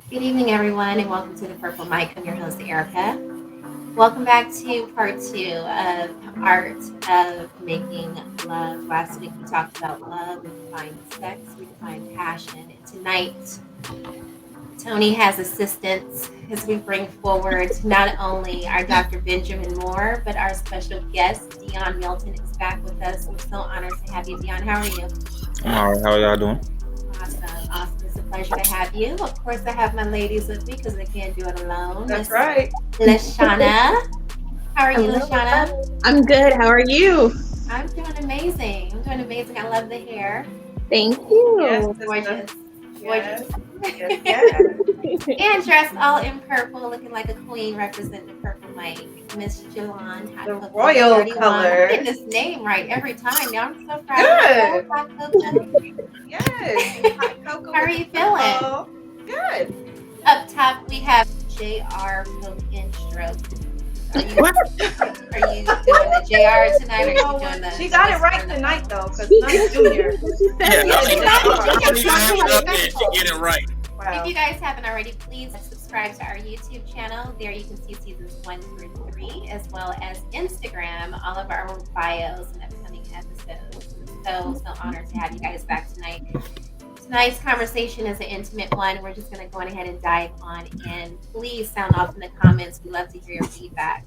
Good evening, everyone, and welcome to the Purple Mic. I'm your host, Erica. Welcome back to part two of Art of Making Love. Last week we talked about love, we defined sex, we defined passion, and tonight Tony has assistance as we bring forward not only our Dr. Benjamin Moore, but our special guest, Deon Milton, is back with us. We're so honored to have you, Deon. How are you? I'm all right. How y'all doing? Awesome. It's a pleasure to have you. Of course, I have my ladies with me because I can't do it alone. That's right. LaShonna. How are you, LaShonna? I'm good. How are you? I'm doing amazing. I love the hair. Thank you. Yes, Gorgeous. Yes. And dressed all in purple, looking like a queen representing the purple mic. Miss Jolon The royal color. I'm getting this name right every time. Now I'm so proud. Good. Yes. How are you feeling? Good. Up top, we have J.R. Poke and Stroke. Are you doing the JR tonight, or are you doing the? She got it right tonight, though, because I'm junior. She get it right. Wow. If you guys haven't already, please subscribe to our YouTube channel. There you can see seasons 1 through 3, as well as Instagram, all of our bios and upcoming episodes. So honored to have you guys back tonight. Tonight's conversation is an intimate one. We're just going to go ahead and dive on in. Please sound off in the comments. We love to hear your feedback.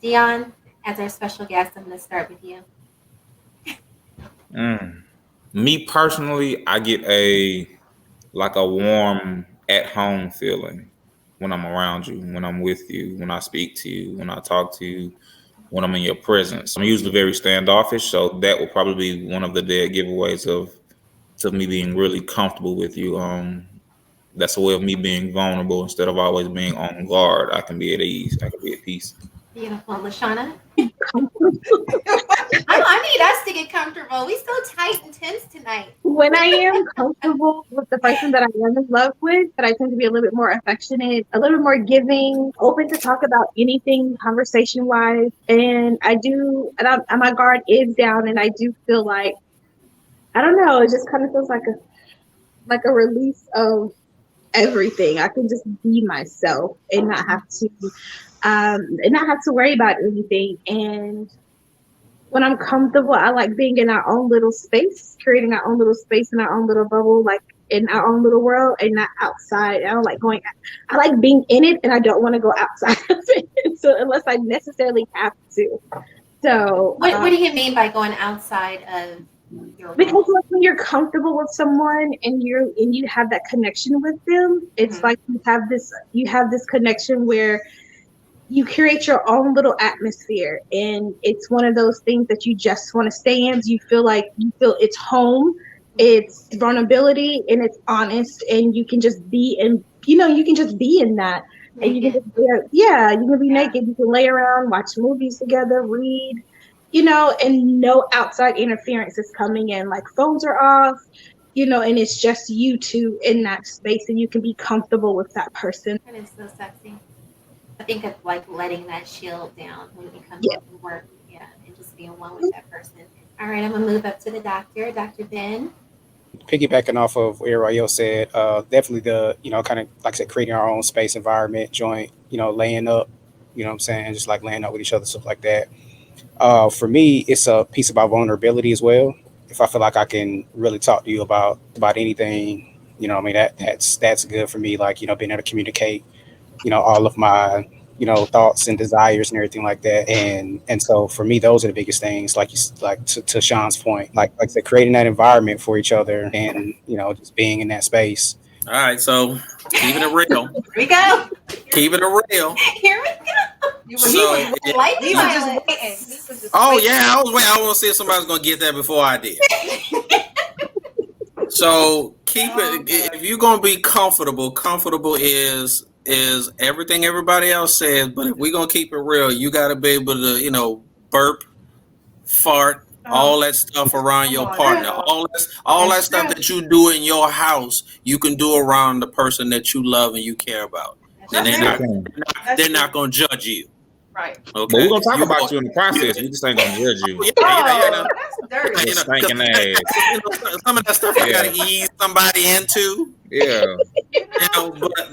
Deon, as our special guest, I'm going to start with you. Me personally, I get a warm at home feeling when I'm around you, when I'm with you, when I speak to you, when I talk to you, when I'm in your presence. I'm usually very standoffish, so that will probably be one of the dead giveaways of me being really comfortable with you. That's a way of me being vulnerable instead of always being on guard. I can be at ease. I can be at peace. Beautiful. LaShonna? I need us to get comfortable. We still tight and tense tonight. When I am comfortable with the person that I am in love with, that I tend to be a little bit more affectionate, a little bit more giving, open to talk about anything conversation-wise. And my guard is down, and I do feel like, I don't know, it just kind of feels like a release of everything. I can just be myself and not have to worry about anything. And when I'm comfortable, I like being in our own little space, creating our own little space in our own little bubble, like in our own little world, and not outside. I don't like going. I like being in it, and I don't want to go outside of it. So unless I necessarily have to. So what do you mean by going outside of your because world? like, when you're comfortable with someone and you have that connection with them, it's like you have this connection where you create your own little atmosphere, and it's one of those things that you just want to stay in. You feel it's home, it's vulnerability, and it's honest, and you can just be in, you can just be in that. Naked. And you can you can be naked. You can lay around, watch movies together, read, and no outside interference is coming in. Like phones are off, and it's just you two in that space, and you can be comfortable with that person. That is so sexy. I think of like letting that shield down when you come home from work, and just being one with that person. All right, I'm gonna move up to the doctor, Dr. Ben. Piggybacking off of what everybody else said, definitely the, kind of like I said, creating our own space, environment, joint, laying up, what I'm saying, just like laying up with each other, stuff like that. For me, it's a piece about vulnerability as well. If I feel like I can really talk to you about anything, that's good for me. Like, being able to communicate, all of my, thoughts and desires and everything like that. And so for me, those are the biggest things, to Sean's point, like I said, creating that environment for each other and, just being in that space. All right, so keeping it real. Here we go. Keeping it real. Here we go. He was just waiting. I was waiting. I want to see if somebody's going to get that before I did. So keep it. If you're going to be comfortable is everything everybody else says, but if we're gonna keep it real, you gotta be able to, burp, fart, all that stuff around your partner. All that stuff that you do in your house, you can do around the person that you love and you care about. And they're not gonna judge you. Right. But we're Okay. gonna talk about you in the process. We just ain't gonna judge you. Yeah. Oh, that's dirty. Your stinking ass. Some of that stuff you Yeah. gotta ease somebody into. Yeah.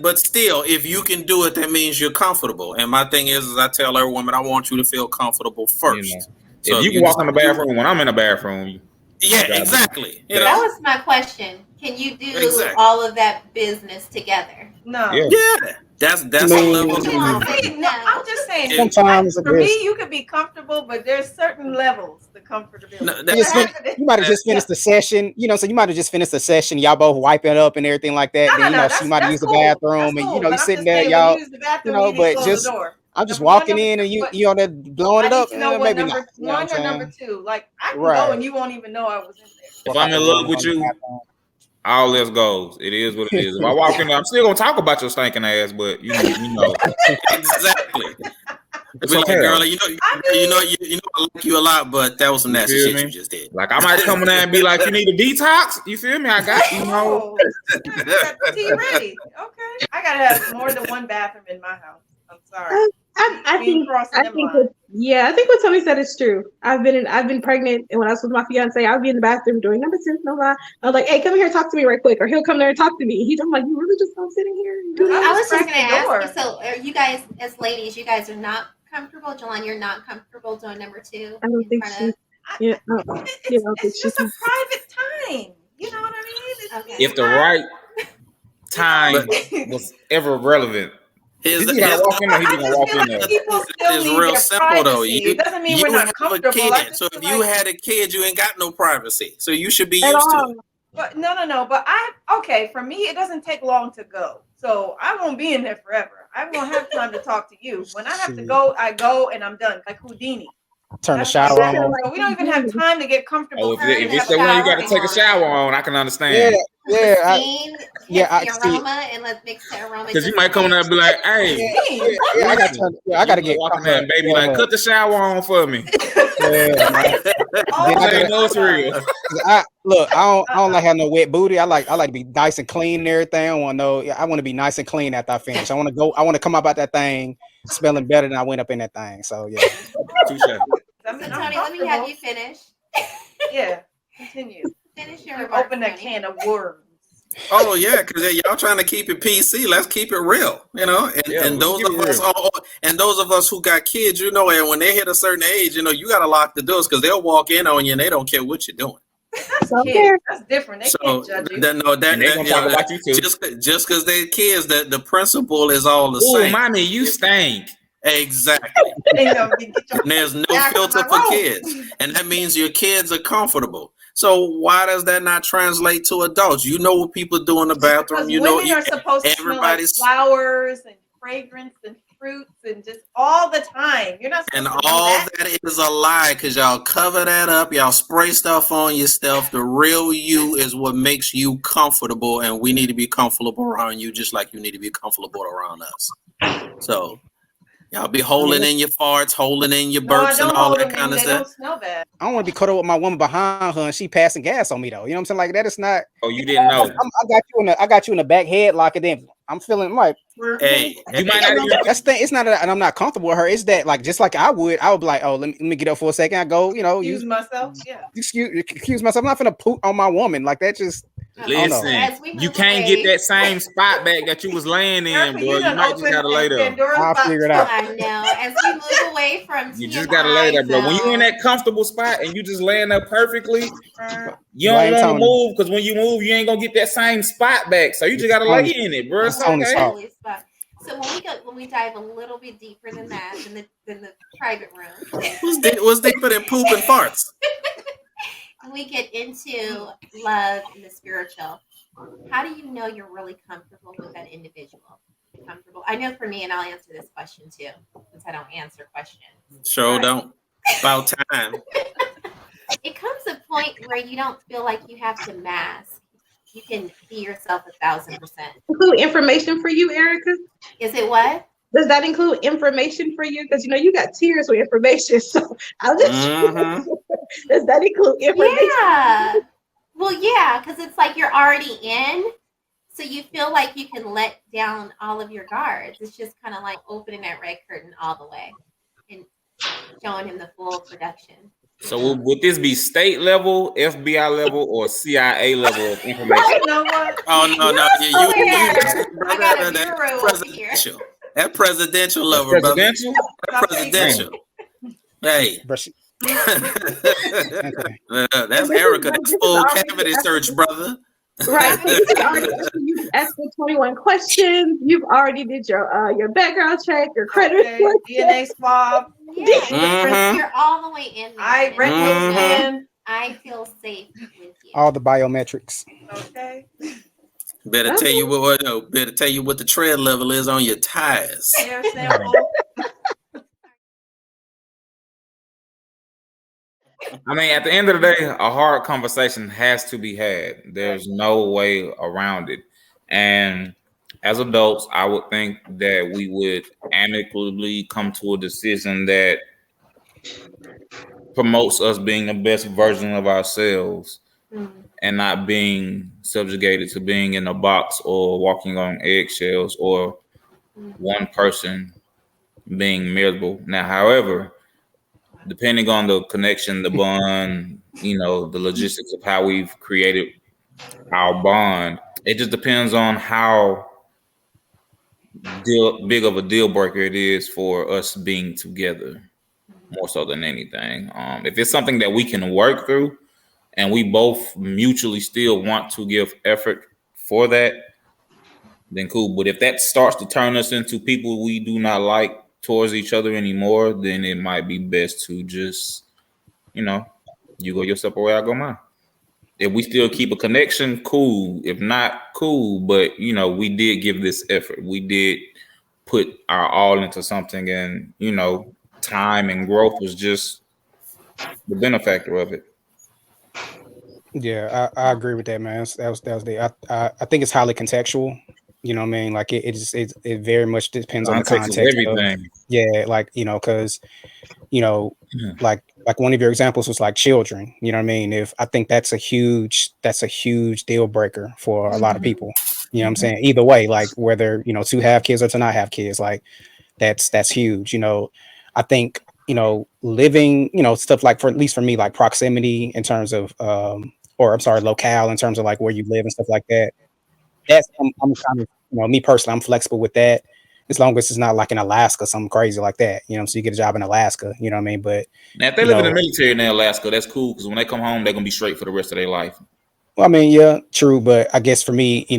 But still, if you can do it, that means you're comfortable. And my thing is I tell every woman, I want you to feel comfortable first. You know, So if you can walk in the bathroom when I'm in the bathroom, yeah, exactly. You know? That was my question. Can you do Exactly. all of that business together? No. Yeah. That's a level of comfort. No, I'm just saying. Sometimes For me, you could be comfortable, but there's certain levels to comfortability. No, you might have just finished the session, so you might have just finished the session, y'all both wiping it up and everything like that. Then she might have used the bathroom, and you're sitting there, y'all, but just I'm just walking in and you on there blowing it up. Maybe not. One or number two. Like I can go and you won't even know I was in there. If I'm in love with you, all this goes. It is what it is. If I walk in there, I'm still gonna talk about your stinking ass, but you know. Exactly. It's like, girl, I like you a lot, but that was some nasty shit you just did. Like I might come in there and be like, you need a detox? You feel me? I got you. Got the tea ready. Okay. I gotta have more than one bathroom in my house. I'm sorry. I think what Tony said is true. I've been pregnant, and when I was with my fiance, I'd be in the bathroom doing number 2, no lie. I was like, "Hey, come here, talk to me right quick," or he'll come there and talk to me. I'm like, "You really just gonna sit in here?" I was just gonna ask you. So, are you guys, as ladies, you guys are not comfortable? Jolon, you're not comfortable doing number 2? I don't think she's. It's just a private time. You know what I mean? If the right time was ever relevant. He's gonna walk in there. He's gonna walk in there. It's real simple though. It doesn't mean we're not comfortable. So if you had a kid, you ain't got no privacy. So you should be used to it. But no. But for me, it doesn't take long to go. So I won't be in there forever. I won't have time to talk to you. When I have to go, I go and I'm done. Like Houdini. Turn the shower on. So we don't even have time to get comfortable. If it's the one you got to take a shower on, I can understand. The aroma and let's mix the aroma. Because you might come in there and be like, "Hey, I got to get walking there, baby, like cut the shower on for me." Look, I don't like having no wet booty. I like to be nice and clean and everything. I want to be nice and clean after I finish. I want to come up out that thing smelling better than I went up in that thing. So yeah. Touche. So Tony, let me have you finish. Yeah, continue. Finish your open that can of worms. Oh yeah, because y'all trying to keep it PC. Let's keep it real, And those of us who got kids, and when they hit a certain age, you got to lock the doors because they'll walk in on you and they don't care what you're doing. That's different. They can't judge you. Just because they're kids, the principle is all the same. Oh, mommy, you stink. Exactly. There's no filter for kids, and that means your kids are comfortable. So why does that not translate to adults? You know what people do in the bathroom. Women are supposed to smell like flowers and fragrance and fruits and just all the time. You're not. And all that is a lie because y'all cover that up. Y'all spray stuff on yourself. The real you is what makes you comfortable, and we need to be comfortable around you, just like you need to be comfortable around us. So. Y'all be holding in your farts, holding in your burps, and all that kind of stuff. Don't smell bad. I don't want to be caught up with my woman behind her and she passing gas on me though. You know what I'm saying? Like that is not. Oh, you didn't know. I got you in the back headlock, and then I'm feeling like, hey, you might not. That's the thing. It's not that I'm not comfortable with her. It's that like just like I would be like, oh, let me get up for a second. I go, excuse myself. Yeah. Excuse myself. I'm not gonna poop on my woman. Like that just. Listen, you can't get that same spot back that you was laying in, bro. You might just gotta lay there. I'll figure it out. I know. As we move away from you just gotta lay there, bro. When you in that comfortable spot and you just laying there perfectly, you don't want to move because when you move, you ain't gonna get that same spot back. So you just gotta lay in it, bro. It's okay. So when we dive a little bit deeper than that, than the private room, what's deeper than poop and farts? We get into love and the spiritual. How do you know you're really comfortable with that individual? Comfortable. I know for me, and I'll answer this question too, since I don't answer questions. Sure don't. About time. It comes a point where you don't feel like you have to mask. You can be yourself 1,000%. Include information for you, Erica? Is it what? Does that include information for you? Because you got tears with information. So I'll just does that include information? Yeah. Well, yeah, because it's like you're already in. So you feel like you can let down all of your guards. It's just kind of like opening that red curtain all the way. showing him the full production. So would this be state level, FBI level, or CIA level of information? You know what? Oh no, Over here, I got a that bureau over here. presidential. That presidential That's level, brother. presidential? That presidential. Hey. Brush it. Okay. That's this Erica. is That's this is full already cavity after- search, brother. Right. So this is already after you've asked the 21 questions. You've already did your background check, your credit Okay, report. DNA swab. Yeah, Mhm. you're all the way in there. I and read Mhm. scan. I feel safe with you. All the biometrics. Okay. Better tell you what. No, better tell you what the tread level is on your tires. Hair sample. I mean, at the end of the day, a hard conversation has to be had. There's no way around it. And as adults, I would think that we would amicably come to a decision that promotes us being the best version of ourselves and not being subjugated to being in a box or walking on eggshells or one person being miserable. Now, however, depending on the connection, the bond, the logistics of how we've created our bond, it just depends on how big of a deal breaker it is for us being together, more so than anything. If it's something that we can work through and we both mutually still want to give effort for that, then cool. But if that starts to turn us into people we do not like towards each other anymore, then it might be best to just, you go your separate way, I go mine. If we still keep a connection, cool. If not, cool. But we did give this effort. We did put our all into something, and time and growth was just the benefactor of it. Yeah, I agree with that, man. That was the. I think it's highly contextual. You know what I mean? Like it very much depends on the Context is context of, everything. yeah, like because like one of your examples was like children. You know what I mean? If I think that's a huge deal breaker for a lot of people. You know what I'm saying? Either way, like whether to have kids or to not have kids, like that's huge. I think living stuff like, for at least for me, like proximity in terms of or I'm sorry, locale in terms of like where you live and stuff like that. That's I'm kind of me personally, I'm flexible with that as long as it's not like in Alaska, something crazy like that. So you get a job in Alaska, you know what I mean? But Now, if they live in the military in Alaska, that's cool because when they come home, they're gonna be straight for the rest of their life. well, I mean, yeah, true, but I guess for me, it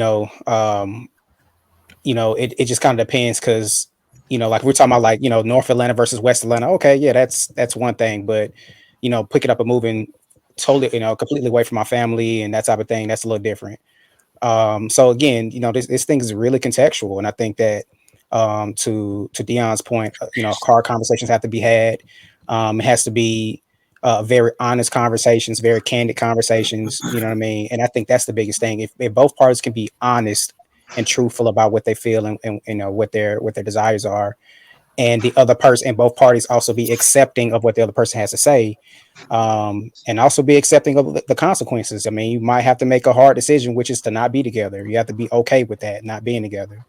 just kind of depends because like we're talking about like North Atlanta versus West Atlanta. Okay, yeah, that's one thing, but picking up and moving totally completely away from my family and that type of thing, that's a little different. So again, this thing is really contextual, and I think that to Deon's point, hard conversations have to be had. It has to be very honest conversations, very candid conversations. You know what I mean? And I think that's the biggest thing. If both parties can be honest and truthful about what they feel and what their desires are, and the other person and both parties also be accepting of what the other person has to say, and also be accepting of the consequences. I mean, you might have to make a hard decision, which is to not be together. You have to be okay with that, not being together.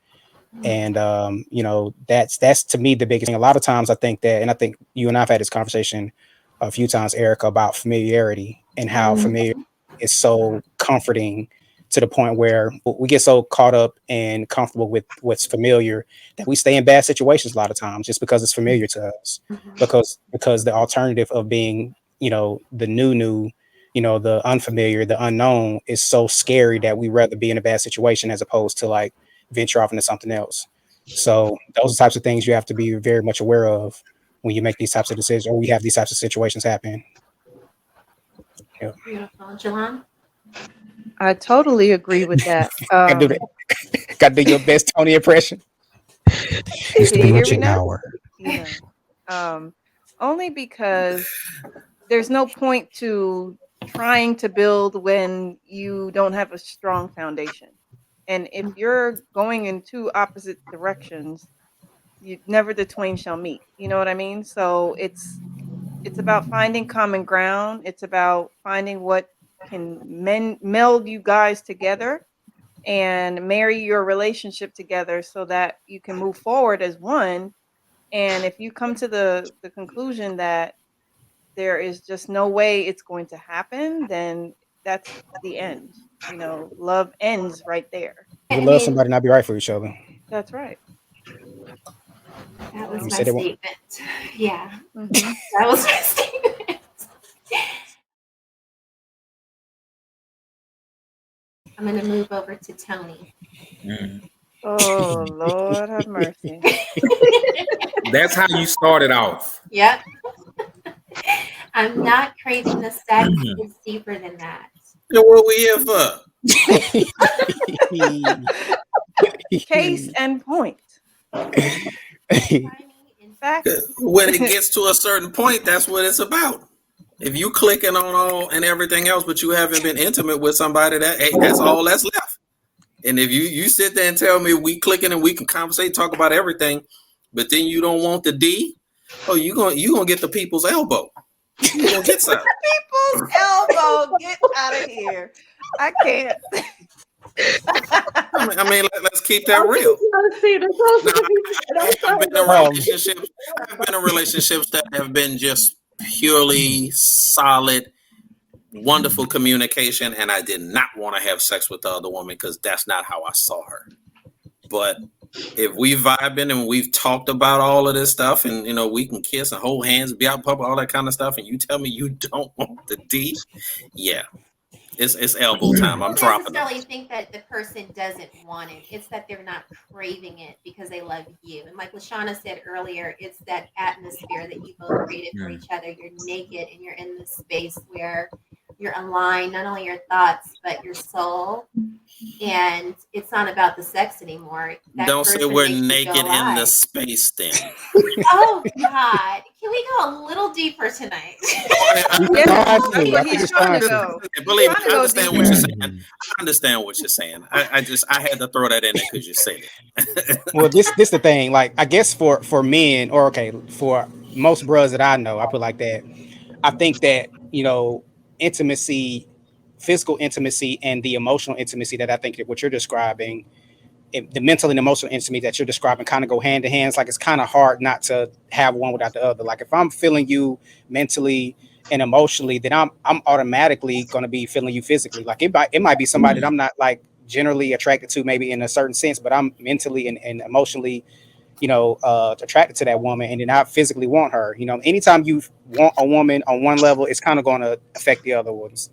And that's to me the biggest thing. A lot of times I think that, and I think you and I've had this conversation a few times, Erica, about familiarity and how familiar is so comforting to the point where we get so caught up and comfortable with what's familiar that we stay in bad situations a lot of times just because it's familiar to us. Because the alternative of being, the new, the unfamiliar, the unknown is so scary that we rather be in a bad situation as opposed to like venture off into something else. So those are types of things you have to be very much aware of when you make these types of decisions or we have these types of situations happen. Yeah. Beautiful. Jolon? I totally agree with that. Gotta do your best Tony impression. Used to Can be you hear much me an now? hour. Only because there's no point to trying to build when you don't have a strong foundation. And if you're going in two opposite directions, never the twain shall meet. You know what I mean? So it's about finding common ground. It's about finding what can meld you guys together and marry your relationship together so that you can move forward as one And if you come to the conclusion that there is just no way it's going to happen, then that's the end. Love ends right there. You I love mean, somebody, not be right for each other. That's right. that was You my said it. statement. Yeah, Mhm. that was my statement. I'm going to move over to Tony. Oh, Lord have mercy. That's how you started off. Yep. I'm not craving the sex. It's deeper than that. You know what we here for? Case and point. In fact, When it gets to a certain point, that's what it's about. If you clicking on all and everything else, but you haven't been intimate with somebody, that's all that's left. And if you sit there and tell me we clicking and we can conversate, talk about everything, but then you don't want the D, you gonna get the people's elbow. You gonna get some. People's elbow. Get out of here. I can't. I mean, let's keep that real. I've been in relationships that have been just purely solid, wonderful communication, and I did not want to have sex with the other woman because that's not how I saw her. But if we vibing and we've talked about all of this stuff, and we can kiss and hold hands, be out in public, all that kind of stuff, and you tell me you don't want the D, yeah. It's elbow time. I'm dropping it. I don't necessarily think that the person doesn't want it. It's that they're not craving it because they love you. And like LaShonna said earlier, it's that atmosphere that you both created for each other. You're naked and you're in this space where you're aligned, not only your thoughts, but your soul. And it's not about the sex anymore. Don't say we're naked in the space then. Oh, God. Can we go a little deeper tonight? He's trying to go. Believe me, I understand what you're saying. I understand what you're saying. I had to throw that in there because you said it. Well, this the thing. Like, I guess for men, or for most bros that I know, I put like that. I think that intimacy, physical intimacy, and the emotional intimacy that I think that what you're describing, the mental and emotional intimacy that you're describing, kind of go hand in hand. It's like it's kind of hard not to have one without the other. Like if I'm feeling you mentally and emotionally, then I'm automatically going to be feeling you physically. Like it might be somebody that I'm not like generally attracted to, maybe in a certain sense, but I'm mentally and emotionally attracted to that woman, and then I physically want her. Anytime you want a woman on one level, it's kind of going to affect the other levels.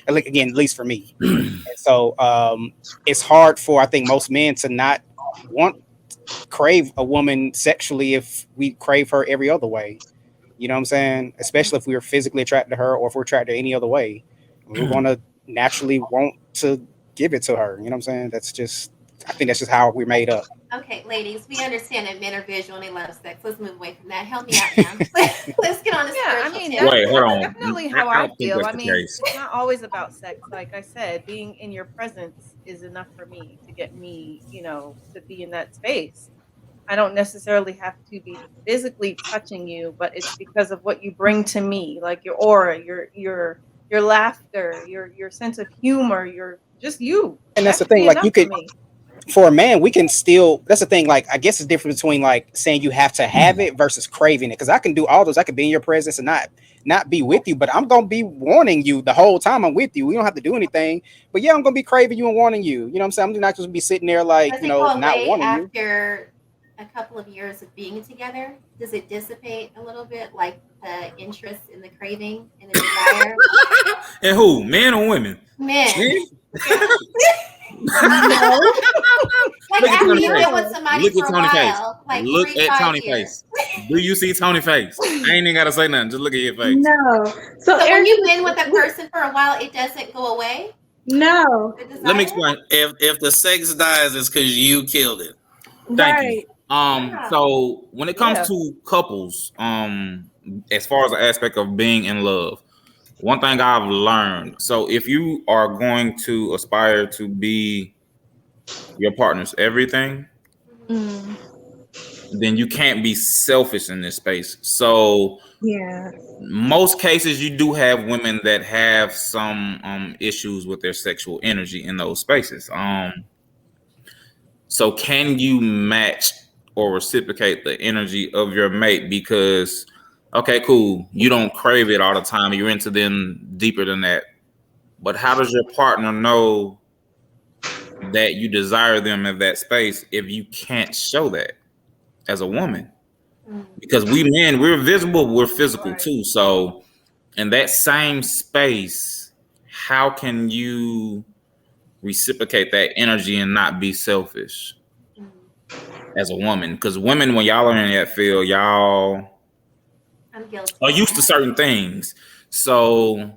And like, again, at least for me. And so it's hard for, I think, most men to not crave a woman sexually if we crave her every other way. You know what I'm saying? Especially if we are physically attracted to her, or if we're attracted any other way, we're going to naturally want to give it to her. You know what I'm saying? I think that's just how we're made up. Okay, ladies, we understand that men are visual and they love sex. Let's move away from that. Help me out now. Let's get on the spiritual tip. Wait, hold on. Definitely how I feel. I mean, it's not always about sex. Like I said, being in your presence is enough for me to get me, to be in that space. I don't necessarily have to be physically touching you, but it's because of what you bring to me, like your aura, your laughter, your sense of humor, your just you. And that's the thing. Like you could. For a man, we can still, that's the thing, like, I guess it's different between like saying you have to have it versus craving it. Because I can do all those. I can be in your presence and not be with you, but I'm going to be wanting you the whole time I'm with you. We don't have to do anything. But yeah, I'm going to be craving you and wanting you. You know what I'm saying? I'm not just going to be sitting there like, not wanting you. After a couple of years of being together, does it dissipate a little bit, like the interest in the craving and the desire? And who? Men or women? Men. No. Like after you've been with somebody for a while. Like look at Tony's face. Do you see Tony's face? I ain't even gotta say nothing. Just look at your face. No. So when you've been with a person for a while, it doesn't go away? No. Let me explain. If the sex dies, it's because you killed it. Thank you. So when it comes to couples, as far as the aspect of being in love, one thing I've learned, so if you are going to aspire to be your partner's everything, then you can't be selfish in this space. So most cases you do have women that have some issues with their sexual energy in those spaces. So can you match or reciprocate the energy of your mate because, okay, cool, you don't crave it all the time. You're into them deeper than that. But how does your partner know that you desire them in that space if you can't show that as a woman? Because we men, we're visible, we're physical too. So in that same space, how can you reciprocate that energy and not be selfish as a woman? Because women, when y'all are in that field, y'all are used to certain things. So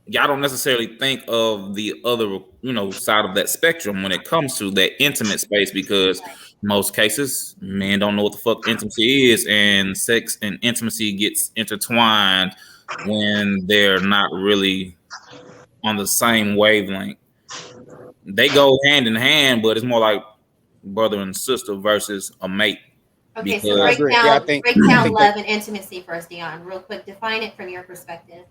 y'all don't necessarily think of the other, side of that spectrum when it comes to that intimate space, because most cases men don't know what the fuck intimacy is, and sex and intimacy gets intertwined when they're not really on the same wavelength. They go hand in hand, but it's more like brother and sister versus a mate. Okay, Because so I agree. Yeah, I break think down love that and intimacy first, Deon. Real quick, define it from your perspective.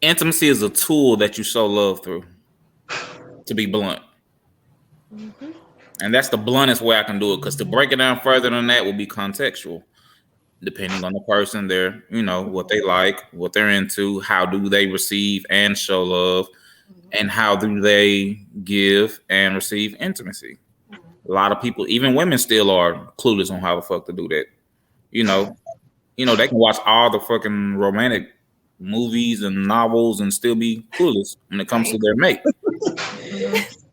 intimacy is a tool that you show love through, to be blunt. And that's the bluntest way I can do it, because to break it down further than that will be contextual, depending on the person, their, what they like, what they're into, how do they receive and show love, and how do they give and receive intimacy. A lot of people, even women, still are clueless on how the fuck to do that. They can watch all the fucking romantic movies and novels and still be clueless when it comes to their mate.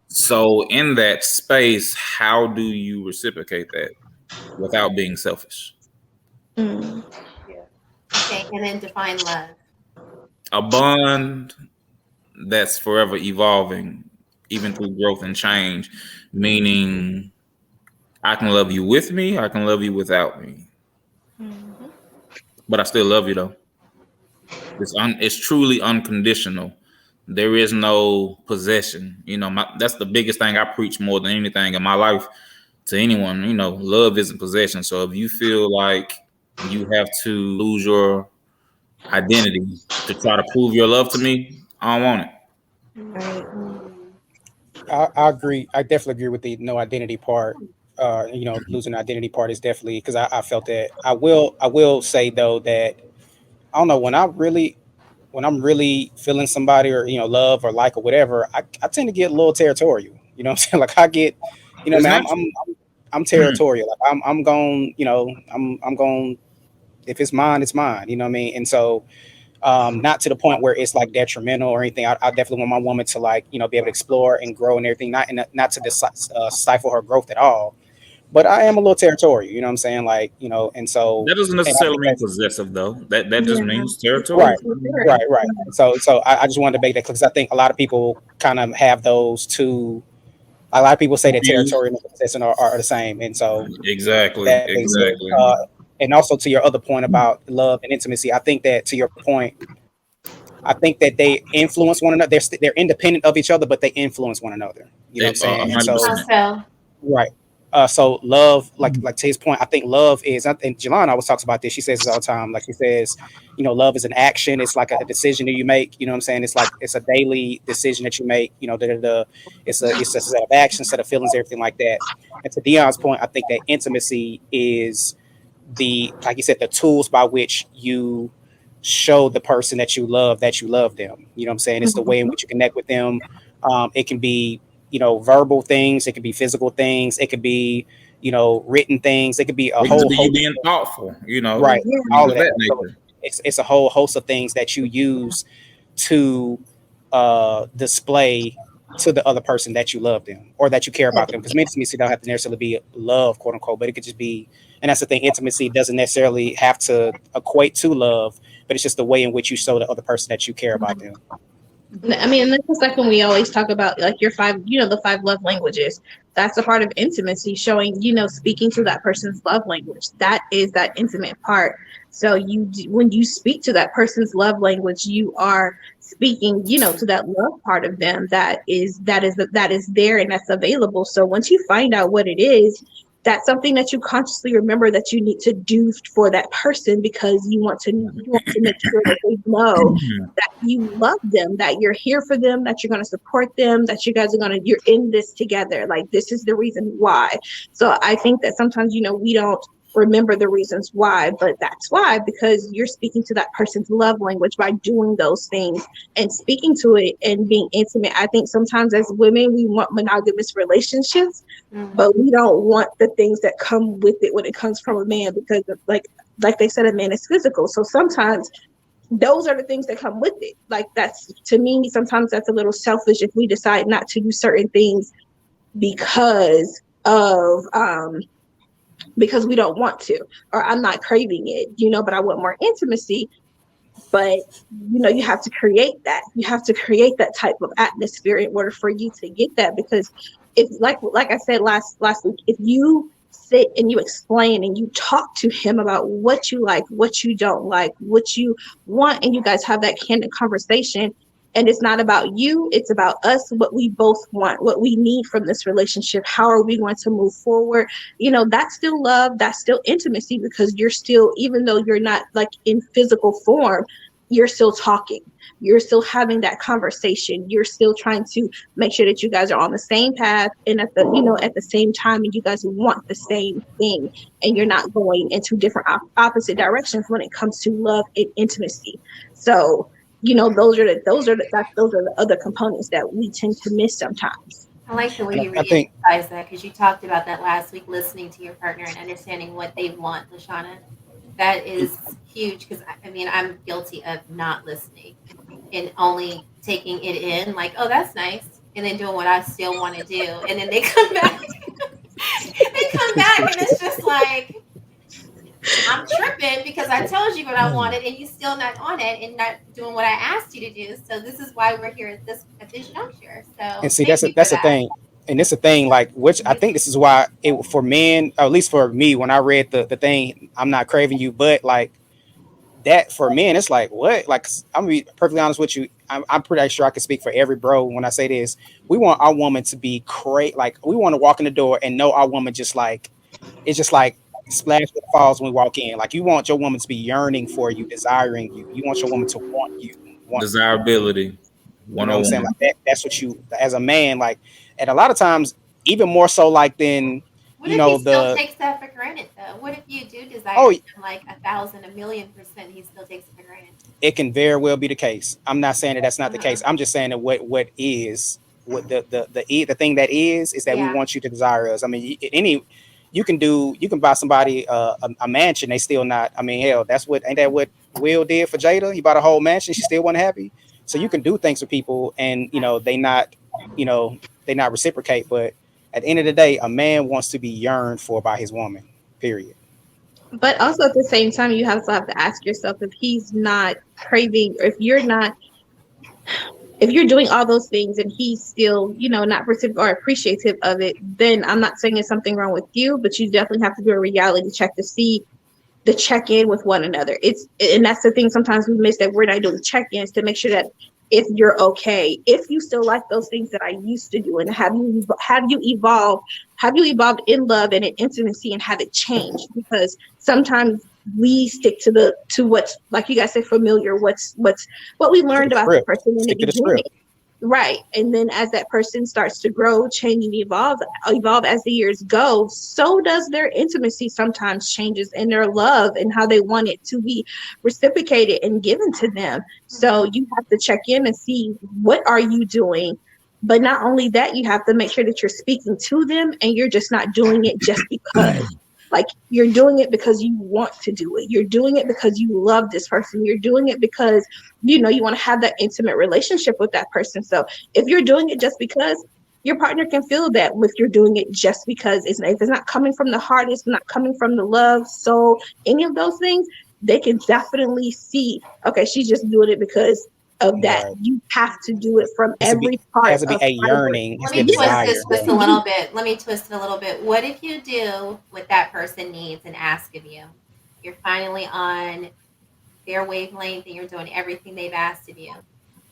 So in that space, how do you reciprocate that without being selfish? Okay, and then define love. A bond that's forever evolving, even through growth and change, meaning I can love you with me, I can love you without me. But I still love you though. It's truly unconditional. There is no possession. That's the biggest thing I preach more than anything in my life to anyone. Love isn't possession. So if you feel like you have to lose your identity to try to prove your love to me, I don't want it. I agree. I definitely agree with the no identity part. Losing identity part is definitely, because I felt that. I will say though that I don't know, when I'm really feeling somebody, or love or like or whatever, I tend to get a little territorial. You know what I'm saying? Like I get, It's man, natural. I'm territorial. Like I'm going, I'm going. If it's mine, it's mine. You know what I mean? And so, not to the point where it's like detrimental or anything. I definitely want my woman to, like, be able to explore and grow and everything. Not to stifle her growth at all. But I am a little territorial. You know what I'm saying? Like, and so That doesn't and I necessarily think mean that's possessive though. That just means right, territorial. right. So I just wanted to make that, because I think a lot of people kind of have those two. A lot of people say that Confused. territorial and possession are the same, and so Exactly. that being said, Exactly. and also to your other point about love and intimacy, I think that, to your point, I think that they influence one another. They're independent of each other, but they influence one another. You know what I'm saying? And so, 100%. So, right. So love, like to his point, I think love is, and Jolon always talks about this. She says this all the time. Like she says, love is an action. It's like a decision that you make. You know what I'm saying? It's like, it's a daily decision that you make. It's a set of actions, set of feelings, everything like that. And to Deon's point, I think that intimacy is like you said, the tools by which you show the person that you love them. You know what I'm saying? It's the way in which you connect with them. It can be, verbal things. It could be physical things. It could be, written things. It could be a It could whole be you host, being thoughtful, right? things All of of that that. So nature. it's a whole host of things that you use to display to the other person that you love them or that you care about them. Because intimacy don't have to necessarily be love, quote unquote, but it could just be. And that's the thing. Intimacy doesn't necessarily have to equate to love, but it's just the way in which you show the other person that you care about them. I mean, and that's the second, we always talk about like your five, the 5 love languages. That's a part of intimacy, showing, speaking to that person's love language. That is that intimate part. So when you speak to that person's love language, you are speaking, to that love part of them that is there and that's available. So once you find out what it is, that's something that you consciously remember that you need to do for that person, because you want to make sure that they know that you love them, that you're here for them, that you're going to support them, that you guys are you're in this together. Like, this is the reason why. So I think that sometimes, we don't remember the reasons why, but that's why, because you're speaking to that person's love language by doing those things and speaking to it and being intimate. I think sometimes as women, we want monogamous relationships, but we don't want the things that come with it when it comes from a man, because like they said, a man is physical. So sometimes those are the things that come with it. Like, that's, to me, sometimes that's a little selfish if we decide not to do certain things because of because we don't want to, or I'm not craving it, but I want more intimacy. But you have to create that. You have to create that type of atmosphere in order for you to get that. Because if, like I said last week, if you sit and you explain and you talk to him about what you like, what you don't like, what you want, and you guys have that candid conversation, and it's not about you, it's about us, what we both want, what we need from this relationship, how are we going to move forward, that's still love, that's still intimacy, because you're still, even though you're not like in physical form, you're still talking, you're still having that conversation, you're still trying to make sure that you guys are on the same path, and at the same time, and you guys want the same thing, and you're not going into different opposite directions when it comes to love and intimacy. So those are the other components that we tend to miss sometimes. I like the way you I think re-emphasize that, because you talked about that last week, listening to your partner and understanding what they want, LaShonna. That is huge, because I mean, I'm guilty of not listening and only taking it in, like, oh, that's nice, and then doing what I still want to do, and then they come back, and it's just like, I'm tripping because I told you what I wanted and you still not on it and not doing what I asked you to do. So this is why we're here at this juncture. So and see thank you that's for the that. thing, and it's a thing, like, which I think this is why it, for men, or at least for me, when I read the thing, I'm not craving you, but like that, for men, it's like, what? Like, I'm gonna be perfectly honest with you. I'm pretty sure I can speak for every bro when I say this. We want our woman to be like, we want to walk in the door and know our woman just like, it's just like splash that falls when we walk in. Like, you want your woman to be yearning for you, desiring you. You want your woman to want you, want you. Desirability, You know what I'm saying? 101. Like that's what you, as a man, like, and a lot of times, even more so, like, than What if he still the, takes that for granted, though? What if you do desire oh, him like 1,000, 1,000,000%, he still takes it for granted? it can very well be the case. I'm not saying that that's not the Uh-huh. case. I'm just saying that what is, what the thing that is that we Yeah. want you to desire us. I mean, you can buy somebody a mansion, they still not. I mean, hell, ain't that what Will did for Jada? He bought a whole mansion, she still wasn't happy. So you can do things for people, and you know they not reciprocate. But at the end of the day, a man wants to be yearned for by his woman. Period. But also at the same time, you have to ask yourself, if he's not craving, or if you're doing all those things and he's still, not reciprocal or appreciative of it, then I'm not saying there's something wrong with you, but you definitely have to do a reality check to see the check-in with one another. And that's the thing, sometimes we miss, that we're not doing check-ins to make sure that if you're okay, if you still like those things that I used to do, and have you evolved in love and in intimacy, and have it changed? Because sometimes we stick to what's, like you guys said, familiar, what we To learned the about the script. person in the Stick to the beginning. script. Right. And then as that person starts to grow, change, and evolve as the years go, so does their intimacy sometimes changes, and their love, and how they want it to be reciprocated and given to them. So you have to check in and see, what are you doing? But not only that, you have to make sure that you're speaking to them, and you're just not doing it just because. Like, you're doing it because you want to do it. You're doing it because you love this person. You're doing it because you want to have that intimate relationship with that person. So if you're doing it just because, your partner can feel that if you're doing it just because, if it's not coming from the heart, it's not coming from the love, soul, any of those things, they can definitely see, okay, she's just doing it because of that. Right. You have to do it from Has to be every part has to be of a fiber. yearning, has Let to be a me twist desire. this just a little bit. Let me twist it a little bit. What if you do what that person needs and ask of you? You're finally on their wavelength and you're doing everything they've asked of you.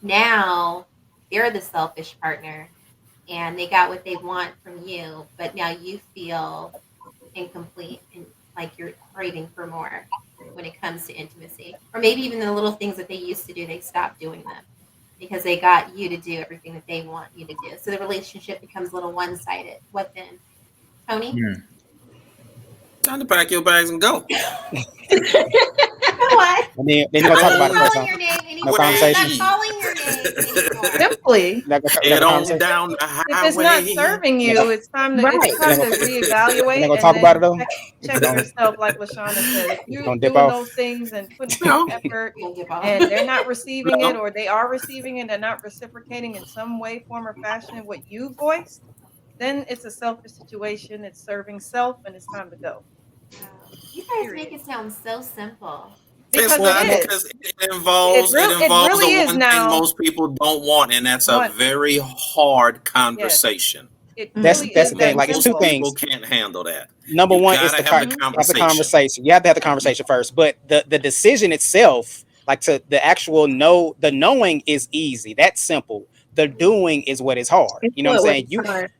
Now they're the selfish partner and they got what they want from you, but now you feel incomplete and like you're craving for more when it comes to intimacy. Or maybe even the little things that they used to do, they stopped doing them because they got you to do everything that they want you to do. So the relationship becomes a little one sided. What then? Tony? Time to pack your bags and go. What? And then you're gonna talk I'm about it not first, calling huh? your name No anymore. conversation. I'm not calling your name anymore. Simply, You're not gonna Head have a on conversation. down the if it's not highway. serving You're you, it's time to Right. reevaluate gonna and talk about it then though. check yourself, like LaShonna said. If you're Gonna dip doing off. those things and putting No. forth effort Don't give up. and they're not receiving it, No. or they are receiving it and not reciprocating in some way, form, or fashion what you voiced, then it's a selfish situation. It's serving self, and it's time to go. You guys Period. make it sound so simple. It's Because it not, is. because it involves It really the is one thing now. most people don't want, and that's a What? very hard Yes. Conversation. It That's really that's is the thing. that Like, it's two simple. Most people things. can't handle that. Number You one is gotta to have the have the conversation. conversation. You have to have the conversation first, but the decision itself, like to the actual know, the knowing is easy. That's simple. The doing is what is hard. It's You know what I'm what saying? it's hard.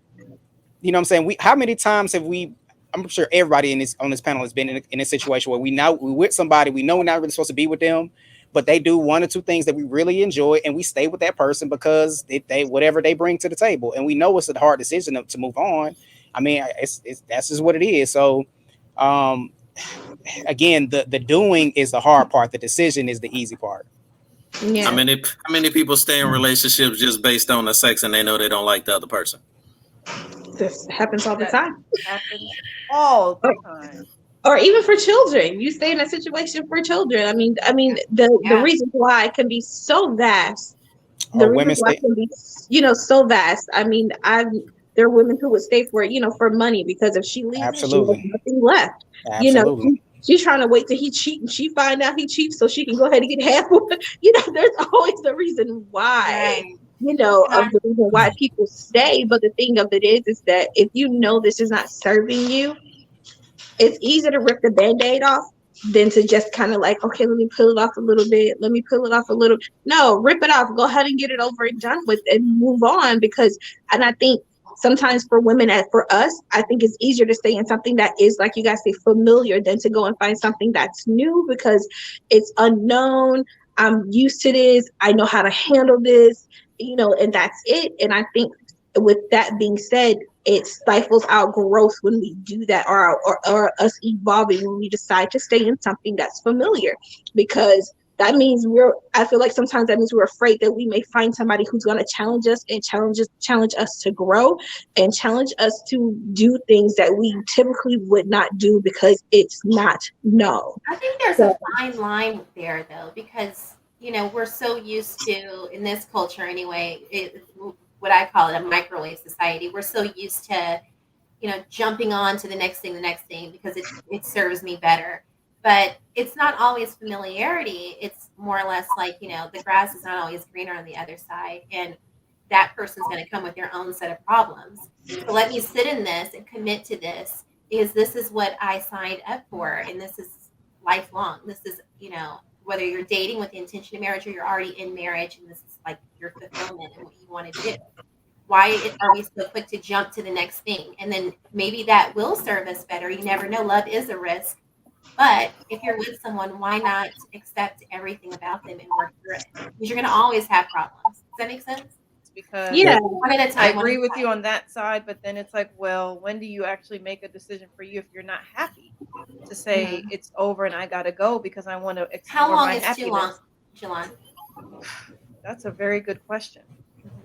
You know what I'm saying? How many times have we? I'm sure everybody on this panel has been in a situation where we're with somebody, we know we're not really supposed to be with them, but they do one or two things that we really enjoy, and we stay with that person because they whatever they bring to the table, and we know it's a hard decision to move on. I mean, it's that's just what it is. So, um, again, the doing is the hard part. The decision is the easy part. Yeah. How many people stay in relationships just based on the sex and they know they don't like the other person? This happens all the That time. happens all the time. Or even for children. You stay in a situation for children. I mean, the Yeah. reasons why it can be so vast. The Or reasons women why stay. it can be, so vast. I mean, there are women who would stay for for money, because if she leaves him, she has Absolutely. nothing left. Absolutely. She's trying to wait till he cheat, and she find out he cheats so she can go ahead and get half. There's always the reason why. Right. Of the reason why people stay. But the thing of it is that if you know this is not serving you, it's easier to rip the Band-Aid off than to just kind of like, okay, let me peel it off a little bit. Let me peel it off a little. No, rip it off. Go ahead and get it over and done with and move on. And I think sometimes for women and for us, I think it's easier to stay in something that is, like you guys say, familiar than to go and find something that's new, because it's unknown. I'm used to this. I know how to handle this, and that's it. And I think with that being said, it stifles our growth when we do that, or us evolving when we decide to stay in something that's familiar, because that means I feel like sometimes that means we're afraid that we may find somebody who's going to challenge us and challenge us to grow and challenge us to do things that we typically would not do because it's not known. I think there's a fine line there, though, because we're so used to, in this culture anyway, what I call it a microwave society. We're so used to, jumping on to the next thing because it serves me better. But it's not always familiarity. It's more or less like, the grass is not always greener on the other side, and that person's going to come with their own set of problems. So let me sit in this and commit to this, because this is what I signed up for, and this is lifelong. This is, whether you're dating with the intention of marriage or you're already in marriage, and this is like your fulfillment and what you want to do. Why are we so quick to jump to the next thing? And then maybe that will serve us better. You never know. Love is a risk. But if you're with someone, why not accept everything about them and work through it? Because you're going to always have problems. Does that make sense? Because One at a I time. agree with you on that side, but then it's like, well, when do you actually make a decision for you if you're not happy to say it's over and I gotta go because I want to explore How long my is happiness? too long, Jolon? That's a very good question.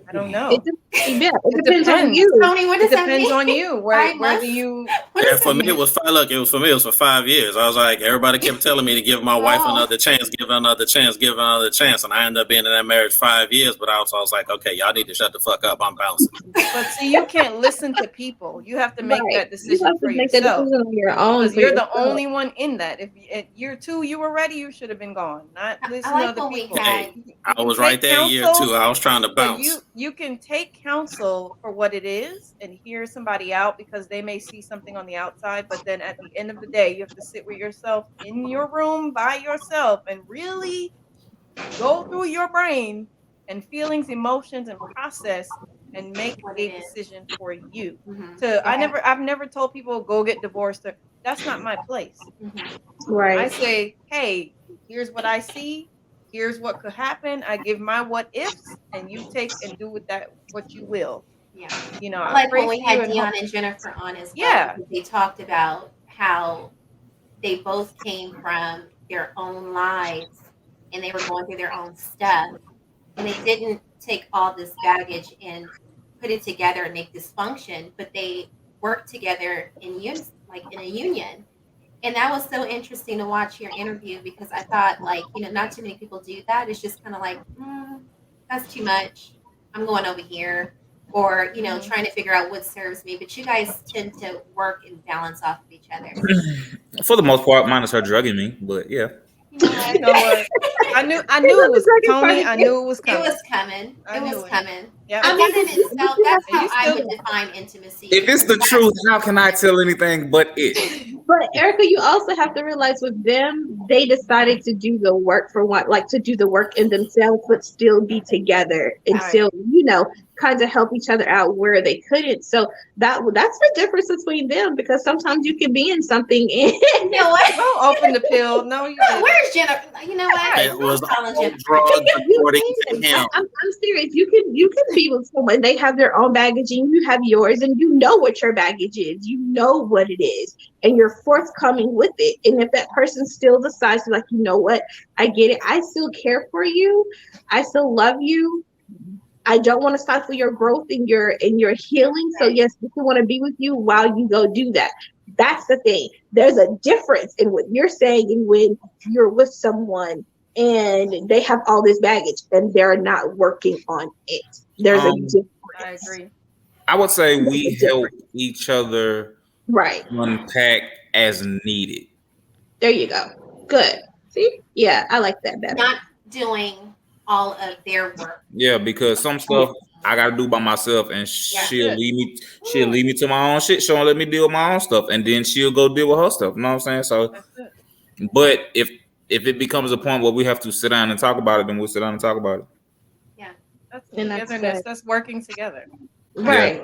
I don't know. It depends on you. Tony, what does It that depends mean? on you. Where do you? And for me, it was for 5 years. I was like, everybody kept telling me to give my wife another chance, give her another chance, give her another chance, and I ended up being in that marriage 5 years. But I was like, okay, y'all need to shut the fuck up. I'm bouncing. But see, you can't listen to people. You have to make that decision for make that yourself. decision on your own. Because you're the only one in that. If at year 2 you were ready, you should have been gone. Not listen to other people. Hey, I was right there year 2. I was trying to bounce. You can take counsel for what it is and hear somebody out because they may see something on the outside, but then at the end of the day, you have to sit with yourself in your room by yourself and really go through your brain and feelings, emotions, and process and make What a it is. decision for you. Mhm. I've never told people go get divorced. That's not my place. Mhm. I Right. say, hey, here's what I see. Here's what could happen. I give my what ifs, and you take and do with that what you will. Yeah. You know, I I like pray when for we you had and hope. Deon and Jennifer on as well, Yeah, because they talked about how they both came from their own lives and they were going through their own stuff. And they didn't take all this baggage and put it together and make this function, but they worked together in like in a union. And that was so interesting to watch your interview, because I thought, like, not too many people do that. It's just kind of like, that's too much. I'm going over here. Or, Mhm. trying to figure out what serves me. But you guys tend to work and balance off of each other. For the most part, minus her drugging me, but yeah. You know what? You know what? I knew I it love the was second part Tony. of I it. knew it was It coming. was coming. I It was knew it. coming. Yeah. I But mean, that in itself, that's And how you I still would define intimacy. If it's the truth, how can I tell anything but it? but Erica, you also have to realize with them, they decided to do the work for one, like to do the work in themselves, but still be together and Right. still, kind of help each other out where they couldn't. So that's the difference between them, because sometimes you can be in something and You know what? Don't open the pill. No, you didn't. Where's Jennifer? You know what? Right. It was I'm calling all Jennifer. drugs you according can. to him. I'm serious. You can be with someone. They have their own baggage and you have yours, and you know what your baggage is. You know what it is, and you're forthcoming with it. And if that person still decides to, like, you know what, I get it. I still care for you. I still love you. I don't want to stifle your growth and your healing. So yes, we want to be with you while you go do that. That's the thing. There's a difference in what you're saying and when you're with someone and they have all this baggage and they're not working on it. There's a difference. I agree. I would say we There's a help difference. each other Right. unpack as needed. There you go. Good. See? Yeah, I like that better. Not doing all of their work. Yeah, because some stuff I gotta do by myself, and she'll Good. leave me. She'll leave me to my own shit. She won't let me deal with my own stuff, and then she'll go deal with her stuff. You know what I'm saying? So, That's it. but if it becomes a point where we have to sit down and talk about it, then we'll sit down and talk about it. Yeah. That's And that's togetherness. good. That's working together. Right.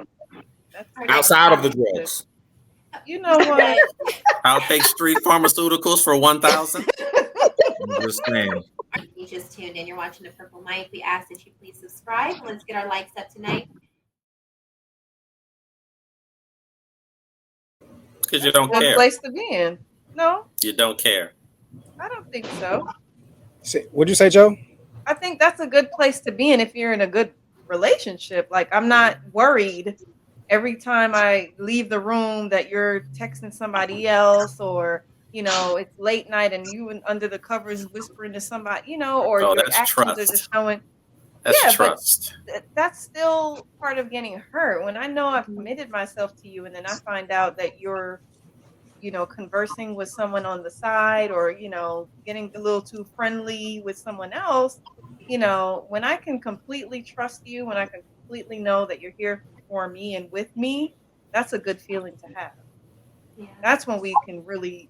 That's Outside of the drugs. You know what? I'll take street pharmaceuticals for 1,000. I'm just saying. You just tuned in. You're watching the Purple Mic. We ask that you please subscribe. Let's get our likes up tonight. Because you don't Good care. place to be in. No, You don't care. I don't think so. What'd you say, Joe? I think that's a good place to be in if you're in a good relationship. Like, I'm not worried every time I leave the room that you're texting somebody else, or it's late night and you under the covers whispering to somebody, or Oh, your that's actions are trust. just showing. That's Yeah, but trust. that's still part of getting hurt. When I know I've committed myself to you and then I find out that you're conversing with someone on the side, or getting a little too friendly with someone else, when I can completely trust you, when I can completely know that you're here for me and with me, that's a good feeling to have. Yeah. That's when we can really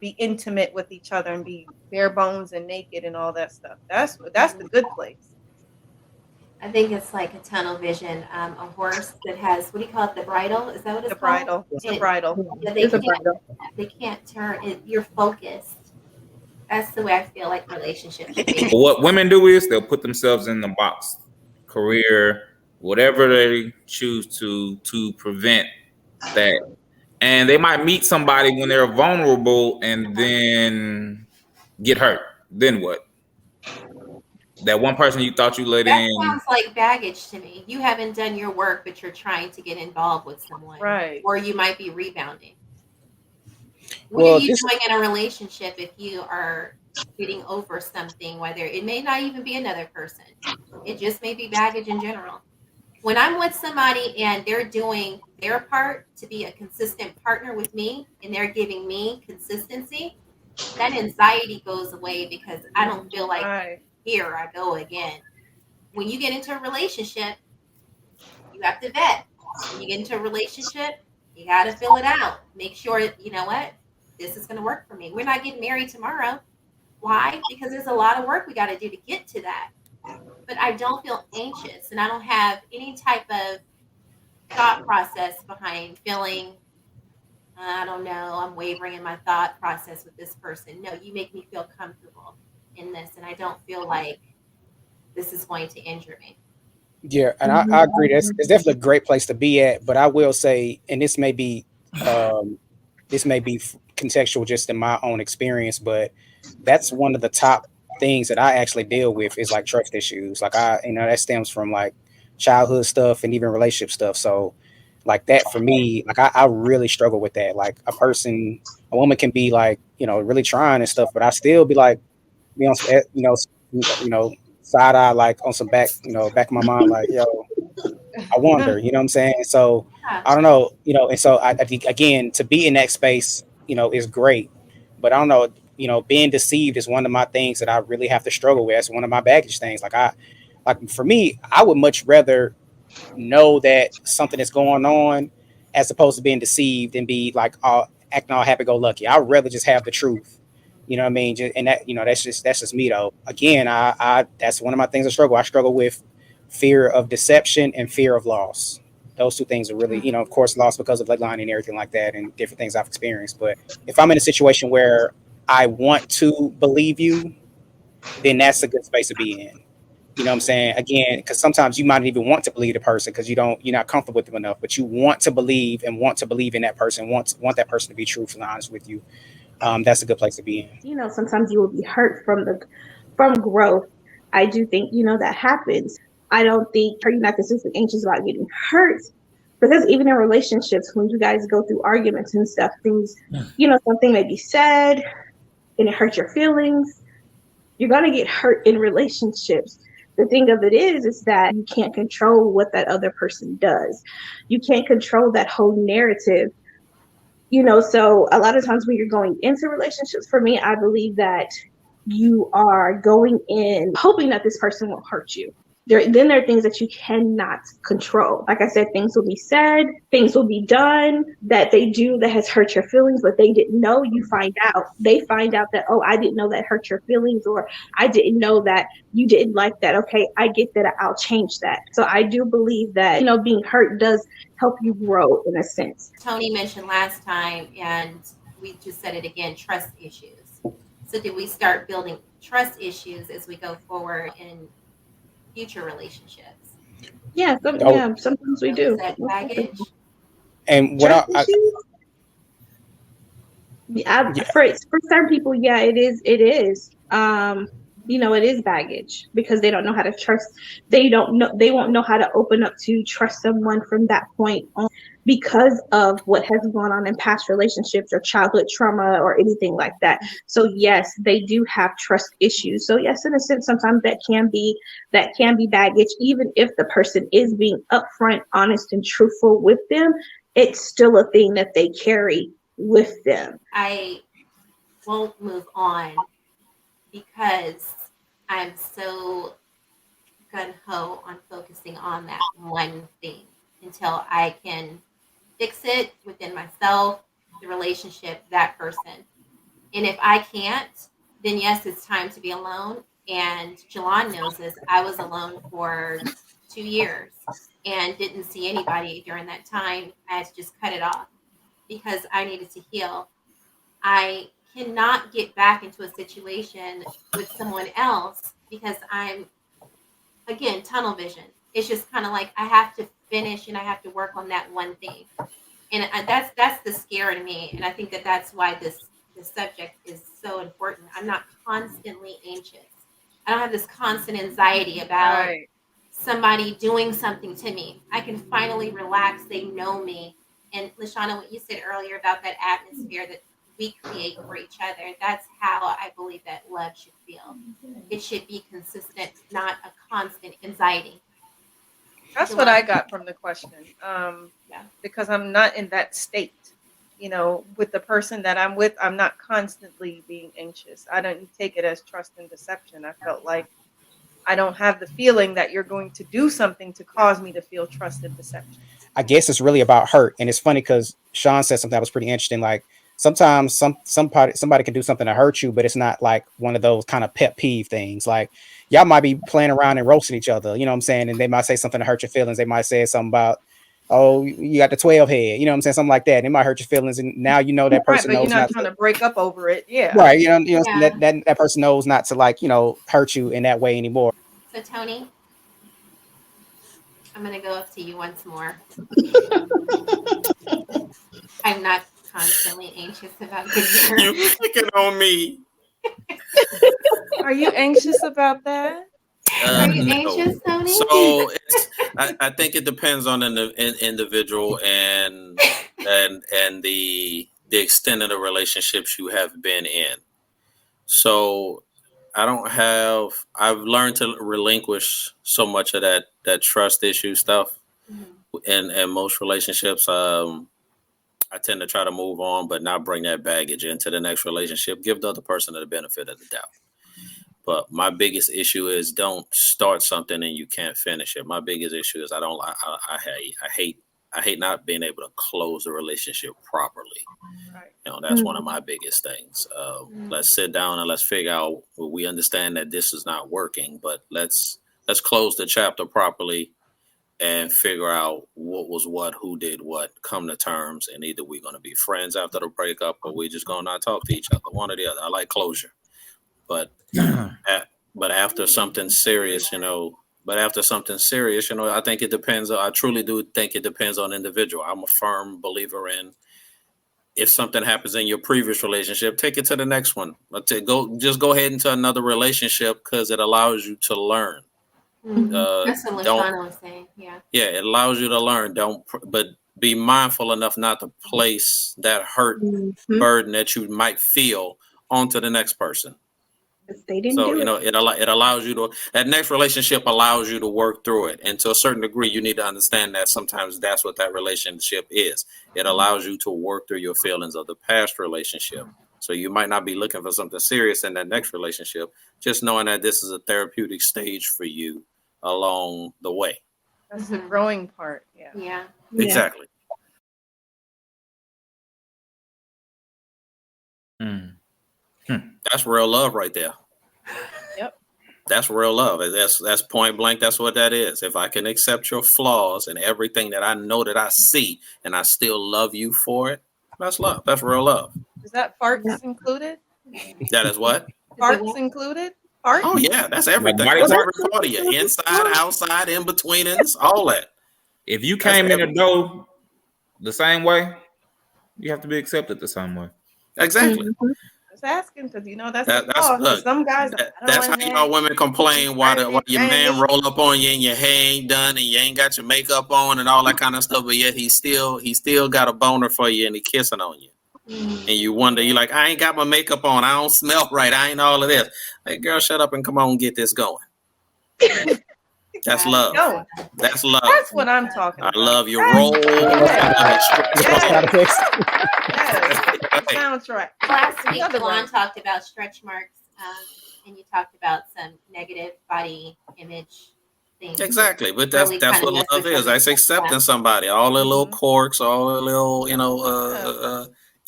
be intimate with each other and be bare bones and naked and all that stuff. That's the good place. I think it's like a tunnel vision. A horse that has, what do you call it? The bridle? Is that what it's The called? bridle. It's the It- bridle. Yeah, It's a bridal. they can't turn it. You're focused. That's the way I feel like relationships should be. But what women do is they'll put themselves in the box, career, whatever they choose to prevent that. And they might meet somebody when they're vulnerable and then get hurt. Then what? That one person you thought you let That in. sounds like baggage to me. You haven't done your work, but you're trying to get involved with someone. Right. Or you might be rebounding. What Well, are you this- doing in a relationship if you are getting over something, whether it may not even be another person? It just may be baggage in general. When I'm with somebody and they're doing their part to be a consistent partner with me and they're giving me consistency, that anxiety goes away, because I don't feel like, Right. here I go again. When you get into a relationship, you have to vet. When you get into a relationship, you got to fill it out. Make sure, you know what, this is going to work for me. We're not getting married tomorrow. Why? Because there's a lot of work we got to do to get to that. but I don't feel anxious and I don't have any type of thought process behind feeling, I don't know, I'm wavering in my thought process with this person. No, you make me feel comfortable in this, and I don't feel like this is going to injure me. Yeah, and I agree. That's it's definitely a great place to be at. But I will say, and um, this may be contextual just in my own experience, but that's one of the top things that I actually deal with is like trust issues. Like that stems from like childhood stuff and even relationship stuff. So like that for me, like I really struggle with that. Like a woman can be like, really trying and stuff, but I still be like, be on some, side eye, like on some back of my mind, like, yo, I wonder, you know what I'm saying? So Yeah. I don't know, and so I think again to be in that space, is great, but I don't know, being deceived is one of my things that I really have to struggle with. It's one of my baggage things. Like for me, I would much rather know that something is going on as opposed to being deceived and be like all acting all happy go lucky. I'd rather just have the truth. You know what I mean? And that, that's just me though. Again, I that's one of my things I struggle. I struggle with fear of deception and fear of loss. Those two things are really, of course, loss because of bloodline and everything like that and different things I've experienced. But if I'm in a situation where I want to believe you, then that's a good space to be in. You know what I'm saying? Again, because sometimes you might not even want to believe the person because you're not comfortable with them enough, but you want to believe and want to believe in that person, want that person to be truthful and honest with you. That's a good place to be in. Sometimes you will be hurt from growth. I do think, that happens. I don't think you're not consistently anxious about getting hurt. Because even in relationships, when you guys go through arguments and stuff, things, something may be said and it hurts your feelings. You're going to get hurt in relationships. The thing of it is that you can't control what that other person does. You can't control that whole narrative. So a lot of times when you're going into relationships, for me, I believe that you are going in hoping that this person won't hurt you. Then there are things that you cannot control. Like I said, things will be said, things will be done that they do that has hurt your feelings, but they didn't know. You find out. They find out that, oh, I didn't know that hurt your feelings, or I didn't know that you didn't like that. Okay, I get that. I'll change that. So I do believe that, being hurt does help you grow in a sense. Tony mentioned last time, and we just said it again, trust issues. So did we start building trust issues as we go forward in future relationships? Yeah, sometimes we do. Is that baggage? And what Trust issues? Yeah. For certain people, yeah, it is. It is. It is baggage because they don't know how to trust. They won't know how to open up to trust someone from that point on because of what has gone on in past relationships or childhood trauma or anything like that. So yes, they do have trust issues. So yes, in a sense, sometimes that can be baggage, even if the person is being upfront, honest, and truthful with them. It's still a thing that they carry with them. I won't move on because I'm so gung-ho on focusing on that one thing until I can fix it within myself, the relationship, that person. And if I can't, then yes, it's time to be alone. And Jolon knows this. I was alone for 2 years and didn't see anybody during that time. I had to just cut it off because I needed to heal. I cannot get back into a situation with someone else because I'm, again, tunnel vision. It's just kind of like I have to finish and I have to work on that one thing. And that's the scare to me. And I think that that's why this subject is so important. I'm not constantly anxious. I don't have this constant anxiety about somebody doing something to me. I can finally relax. They know me. And LaShonna, what you said earlier about that atmosphere that we create for each other, that's how I believe that love should feel. It should be consistent, not a constant anxiety. That's what I got from the question. Yeah. Because I'm not in that state. With the person that I'm with, I'm not constantly being anxious. I don't take it as trust and deception. I felt like I don't have the feeling that you're going to do something to cause me to feel trust and deception. I guess it's really about hurt. And it's funny because Sean said something that was pretty interesting. Like sometimes somebody can do something to hurt you, but it's not like one of those kind of pet peeve things. Like y'all might be playing around and roasting each other, you know what I'm saying? And they might say something to hurt your feelings. They might say something about, oh, you got the 12 head, you know what I'm saying? Something like that. And it might hurt your feelings. And now you know that Right, person but you're knows not not trying to, to break up over it. Yeah. right, you know Yeah. that person knows not to, like, you know, hurt you in that way anymore. So Tony, I'm gonna go up to you once more. I'm not constantly anxious about getting hurt. You picking on me. Are you anxious about that? Are you No. anxious, Tony? So I think it depends on an individual and the extent of the relationships you have been in. So I've learned to relinquish so much of that trust issue stuff in most relationships. I tend to try to move on, but not bring that baggage into the next relationship. Give the other person the benefit of the doubt. But my biggest issue is don't start something and you can't finish it. My biggest issue is I hate not being able to close the relationship properly. Right. You know, that's one of my biggest things. Let's sit down and let's figure out. Well, we understand that this is not working, but let's close the chapter properly and figure out what was what, who did what, come to terms, and either we're going to be friends after the breakup or we're just going to not talk to each other, one or the other. I like closure, but after something serious, I think it depends. I truly do think it depends on the individual. I'm a firm believer in, if something happens in your previous relationship, take it to the next one. Go ahead into another relationship, because it allows you to learn. That's what LaShonna was saying. Yeah. Yeah, it allows you to learn. But be mindful enough not to place that hurt burden that you might feel onto the next person. They didn't So, do it allows you to, that next relationship allows you to work through it. And to a certain degree, you need to understand that sometimes that's what that relationship is. It allows you to work through your feelings of the past relationship. So you might not be looking for something serious in that next relationship, just knowing that this is a therapeutic stage for you along the way. That's the growing part. Yeah. Yeah. Exactly. That's real love right there. Yep. That's real love. That's point blank. That's what that is. If I can accept your flaws and everything that I know that I see, and I still love you for it, that's love. That's real love. Is that farts included? That is what? Farts included? Farts? Oh yeah, that's everything. Like That's every part of you. Inside, outside, in between, all that. If you came in the door the same way, you have to be accepted the same way. Exactly. Just asking, because Look, some guys. That's how y'all women complain while your man roll up on you and your hair ain't done and you ain't got your makeup on and all that kind of stuff, but yet he still got a boner for you and he kissing on you. And you wonder, you're like, I ain't got my makeup on, I don't smell right, I ain't all of this. Hey, girl, shut up and come on, get this going. That's love. That's love. That's what I'm talking about. I love your roll. Soundtrack. Last week, Jolon talked about stretch marks, and you talked about some negative body image things. Exactly, but that's what love is. That's accepting somebody. All the little quirks, all the little,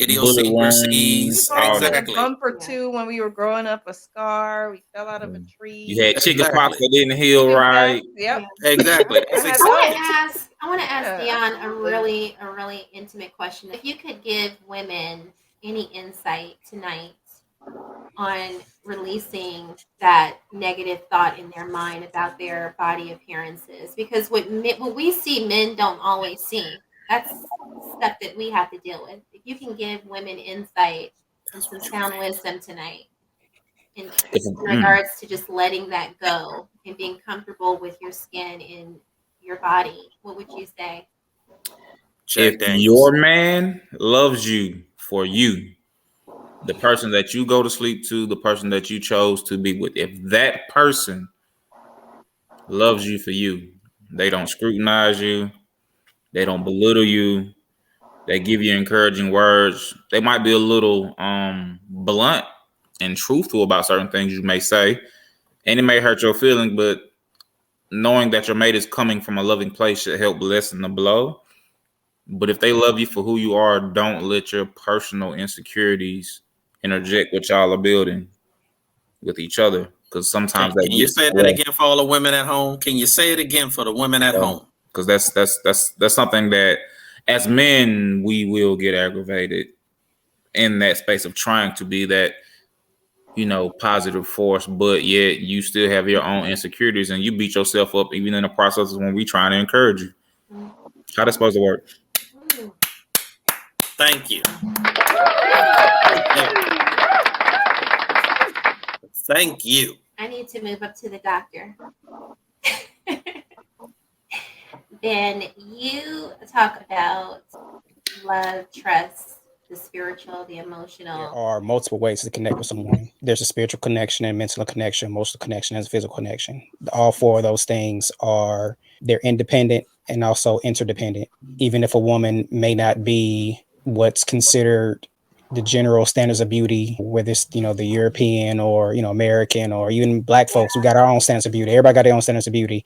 idiosyncrasies. Exactly. A bump or two when we were growing up, a scar, we fell out of a tree. You had chicken pox that didn't heal right. Yep. Exactly. I want to ask Deon a really intimate question. If you could give women any insight tonight on releasing that negative thought in their mind about their body appearances, because what we see, men don't always see. That's stuff that we have to deal with. If you can give women insight and some sound wisdom tonight in regards to just letting that go and being comfortable with your skin and your body, what would you say? If your man loves you for you, the person that you go to sleep to, the person that you chose to be with, if that person loves you for you, they don't scrutinize you, they don't belittle you, they give you encouraging words. They might be a little blunt and truthful about certain things you may say, and it may hurt your feelings, but knowing that your mate is coming from a loving place should help lessen the blow. But if they love you for who you are, don't let your personal insecurities interject what y'all are building with each other. Because sometimes that Can you gets say that again for all the women at home? Can you say it again for the women at home? Because that's something that as men we will get aggravated in that space of trying to be that, you know, positive force, but yet you still have your own insecurities and you beat yourself up even in the process when we trying to encourage you. How that's supposed to work? Thank you. Thank you. I need to move up to the doctor. Then you talk about love, trust, the spiritual, the emotional. There are multiple ways to connect with someone. There's a spiritual connection, and mental connection, emotional connection, and physical connection. All four of those things they're independent and also interdependent. Even if a woman may not be what's considered the general standards of beauty, whether it's, you know, the European or, you know, American or even Black folks, we got our own standards of beauty. Everybody got their own standards of beauty.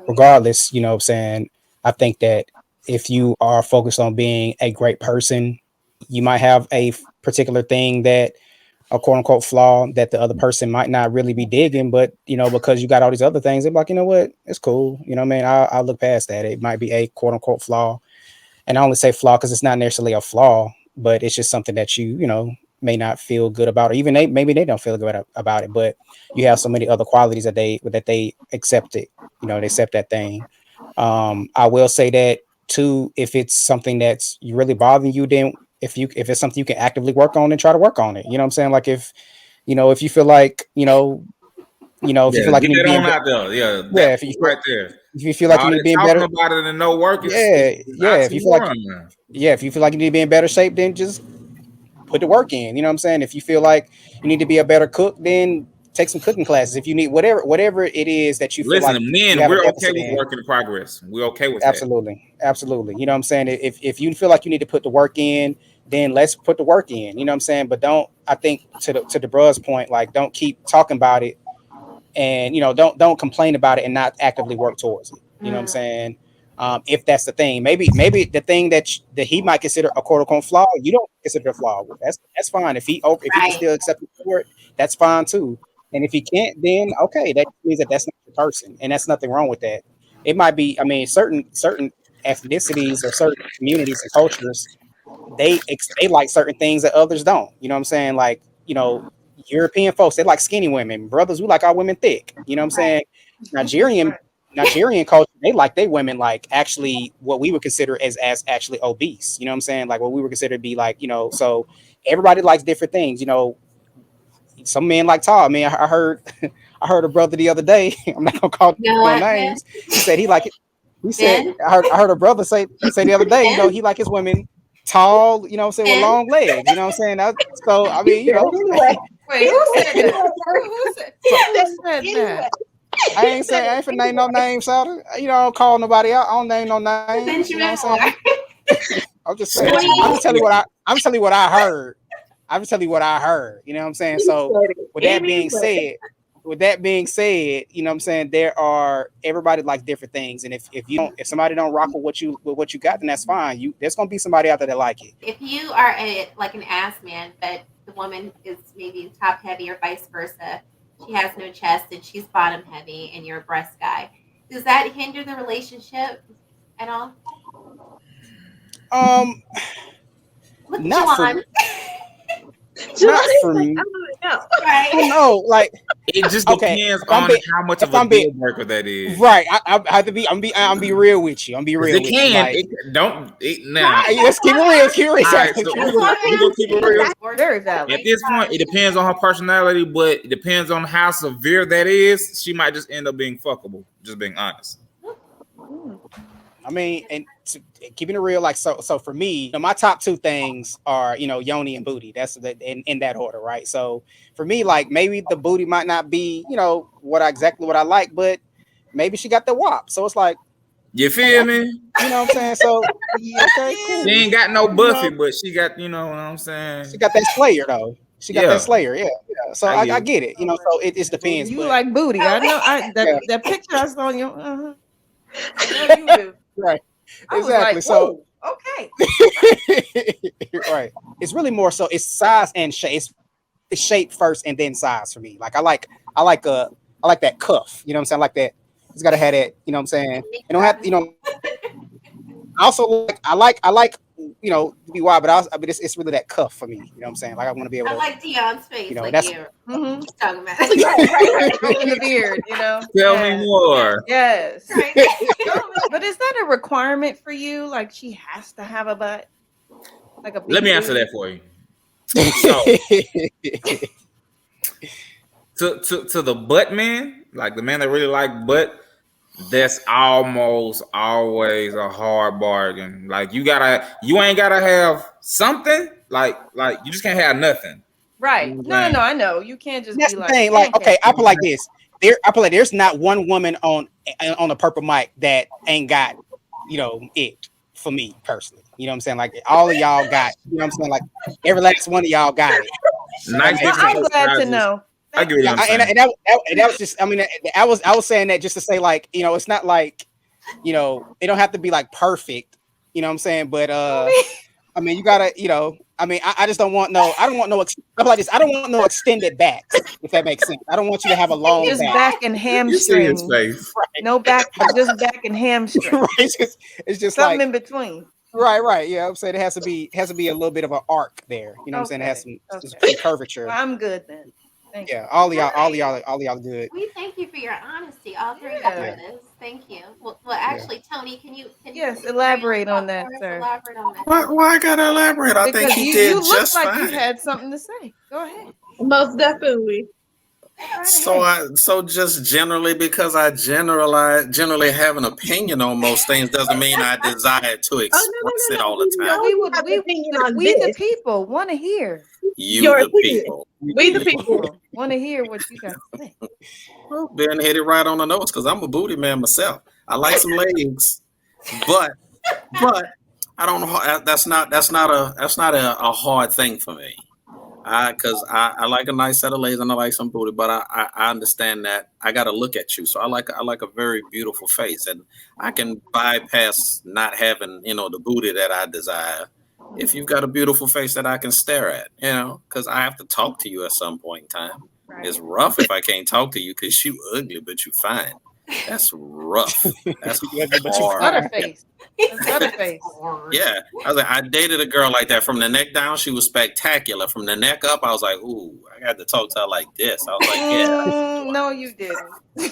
Regardless, you know what I'm saying? I think that if you are focused on being a great person, you might have a particular thing that a quote unquote flaw that the other person might not really be digging, but, you know, because you got all these other things, they're like, you know what, it's cool. You know what I mean? I'll look past that. It might be a quote unquote flaw. And I only say flaw because it's not necessarily a flaw, but it's just something that you know, may not feel good about, or even maybe they don't feel good about it, but you have so many other qualities that they accept it, you know, they accept that thing. I will say that too, if it's something that's really bothering you, then if it's something you can actively work on, and try to work on it. You know what I'm saying? Like if you feel like, if you feel like you need to be out there. if you feel, right there. if you feel like you need to be in talking better about it and no work, if you feel like if you feel like you need to be in better shape, then just put the work in. You know what I'm saying? If you feel like you need to be a better cook, then take some cooking classes. If you need whatever it is that you feel like men, you have we're a okay deficit with in. work in progress. We're okay with Absolutely. You know what I'm saying? If you feel like you need to put the work in, then let's put the work in. You know what I'm saying? But I think to the bruh's point, like, don't keep talking about it, and, you know, don't complain about it and not actively work towards it. You know what I'm saying? If that's the thing, maybe the thing that he might consider a quote unquote flaw, you don't consider a flaw. That's fine. If he can still accept it for it, that's fine too. And if he can't, then okay, that means that that's not the person, and that's nothing wrong with that. It might be, I mean, certain ethnicities or certain communities and cultures, they like certain things that others don't. You know what I'm saying? Like, you know, European folks, they like skinny women. Brothers, we like our women thick. You know what I'm saying? Nigerian culture, they like their women like actually what we would consider as actually obese. You know what I'm saying? Like what we would consider to be like, you know, so everybody likes different things. You know, some men like tall. I mean, I heard I heard a brother the other day. I'm not gonna call no names. He said he like it. He said I heard a brother say the other day, you know, he like his women tall, you know what I'm saying, with long legs. You know what I'm saying? So I mean, you know. Wait, who said that? Who said that? I ain't finna name no names, Sauter. You know, I don't call nobody out. I don't name no names. You know what I'm saying? I'm just saying. I'm just telling you what I heard. I'm just telling you what I heard. You know what I'm saying? So with that being said, you know what I'm saying, everybody likes different things. And if somebody don't rock with what you got, then that's fine. There's gonna be somebody out there that like it. If you are an ass man, but the woman is maybe top heavy or vice versa, she has no chest and she's bottom heavy and you're a breast guy, does that hinder the relationship at all? Not for me. Not for me. I don't know. Like, it just depends on how much of a deal breaker that is. Right. I have to be. I'm be real with you. I'm be real with you. Like, let's keep it real. Let's keep it real. All right, so we're gonna keep it real. Very valid. At this point, it depends on her personality, but it depends on how severe that is. She might just end up being fuckable. Just being honest. I mean, and keeping it real, like, so for me, you know, my top two things are, you know, yoni and booty. That's in that order, right? So for me, like, maybe the booty might not be, you know, exactly what I like, but maybe she got the wop. So it's like, you feel me? You know what I'm saying? So okay, cool. She ain't got no Buffy, but she got, you know what I'm saying? She got that Slayer though. She got that Slayer, yeah. So I get it, you know. So it just depends. You like booty? I know. That picture I saw on your. You do. Right. Exactly. Like, so okay. Right. It's really more so it's size and shape. It's shape first and then size for me. Like I like that cuff. You know what I'm saying? I like that. It's gotta have that. You know what I'm saying? It don't have. I also like to be wide, but it's really that cuff for me. You know what I'm saying? Like I want to be able I to. like Deon's face. You know, Like that's. you're Mm-hmm. talking about. Stroking the beard, Tell me more. Yes. Right. But is that a requirement for you? Like she has to have a butt? Like a big Let me answer booty? that for you. So to the butt man, like the man that really like butt, that's almost always a hard bargain. Like you ain't gotta have something. Like you just can't have nothing. Right. You know what No, I'm saying? I know. You can't just That's be the like thing. Like, okay, pancake. I put like this. There's not one woman on the purple mic that ain't got, it for me personally. You know what I'm saying? Like all of y'all got, you know what I'm saying? Like every last one of y'all got it. Nice Well, I'm different glad to sizes. know. I get what I'm saying. And that was just, I mean, I was saying that just to say like, it's not like, it don't have to be like perfect, you know what I'm saying? But I mean, you gotta, I just don't want I'm like this. I don't want no extended backs, if that makes sense. I don't want you to have a long Just back. back and You see his hamstring. face. No back, but just back and hamstring. Right? It's just Something like in between. right. Yeah, I'm saying it has to be a little bit of an arc there. You know what I'm saying? It has some curvature. Well, I'm good then. Thank you. All y'all good. We thank you for your honesty. All three Yeah. of this. Thank you. Well, actually, Tony, can you Yes, elaborate on that, sir. Elaborate on that. Why I gotta elaborate? I think Because he you did look just like fine. you had something to say. Go ahead. Most definitely. Right So ahead. just generally because I generally have an opinion on most things doesn't mean I desire to express it all the No, time. We have an opinion on we the this. people want to hear. Your The opinion. people. We the people. Want to hear what you got to say. Well, Ben hit it right on the nose because I'm a booty man myself. I like some legs, but I don't know. That's not a hard thing for me. Because I like a nice set of legs and I like some booty, but I understand that I got to look at you. So I like a very beautiful face, and I can bypass not having the booty that I desire. If you've got a beautiful face that I can stare at, because I have to talk to you at some point in time. Right. It's rough if I can't talk to you because you ugly, but you fine. That's rough. That's hard. Butterface. Butterface. Yeah, I was like, I dated a girl like that. From the neck down, she was spectacular. From the neck up, I was like, ooh, I got to talk to her like this. I was like, yeah. No, you didn't.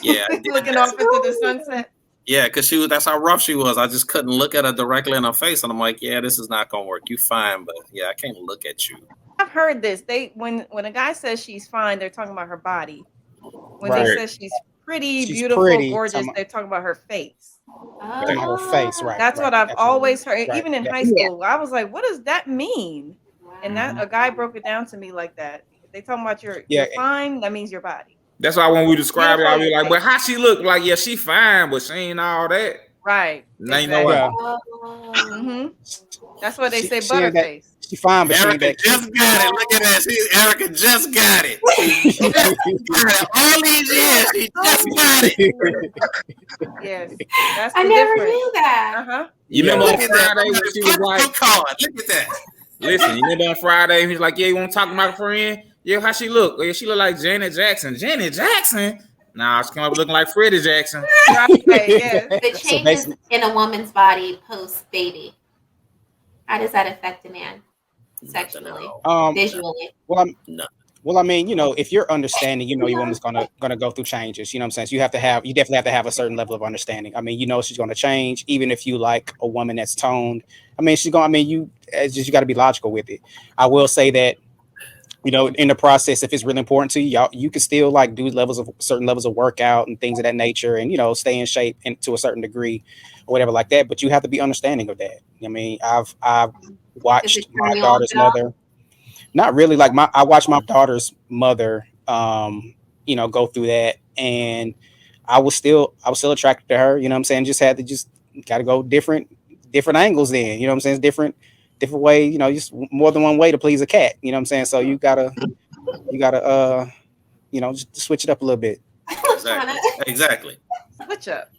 Yeah, I did. Looking off into the sunset. Yeah, because that's how rough she was. I just couldn't look at her directly in her face, and I'm like, yeah, this is not gonna work. You fine, but yeah, I can't look at you. I've heard this. When a guy says she's fine, they're talking about her body. When Right. they say she's pretty, She's beautiful, pretty, gorgeous, they're talking about her face. Talking about her face, right? That's what I've absolutely. always heard. Right, Even in yeah. high school, I was like, what does that mean? And Wow. that a guy broke it down to me like that. They talking about you're fine, that means your body. That's why when we describe it, I'll be like, Beautiful. but how she look? Like, yeah, she fine, but she ain't all that. Right. Now you know Yeah. what? Mm-hmm. That's why they say She ain't butterface. She fine, but she ain't Erica that. just got it. Look at that. Erica just got it. All these years, she just got it. Yes. That's I the never difference. knew that. Uh-huh. You remember on Look at that. Friday when she was like, Look at that. listen, you remember on Friday, he was like, yeah, you want to talk to my friend? Yeah, how she look? Yeah, she look like Janet Jackson. Janet Jackson? Nah, she come up looking like Freddie Jackson. Right, yes. The changes in a woman's body post baby. How does that affect a man sexually, visually? Well, I mean, if you're understanding, your woman's gonna go through changes. You know what I'm saying? So you definitely have to have a certain level of understanding. I mean, she's gonna change, even if you like a woman that's toned. I mean, you got to be logical with it. I will say that, in the process, if it's really important to you, you can still like do certain levels of workout and things of that nature, and stay in shape and to a certain degree or whatever like that. But you have to be understanding of that. I mean, I've watched my daughter's mother. Not really. Like I watched my daughter's mother, go through that, and I was still attracted to her. You know what I'm saying? Just got to go different angles. Then you know what I'm saying? It's different way. Just more than one way to please a cat. You know what I'm saying? So you gotta just switch it up a little bit. Exactly. Switch up.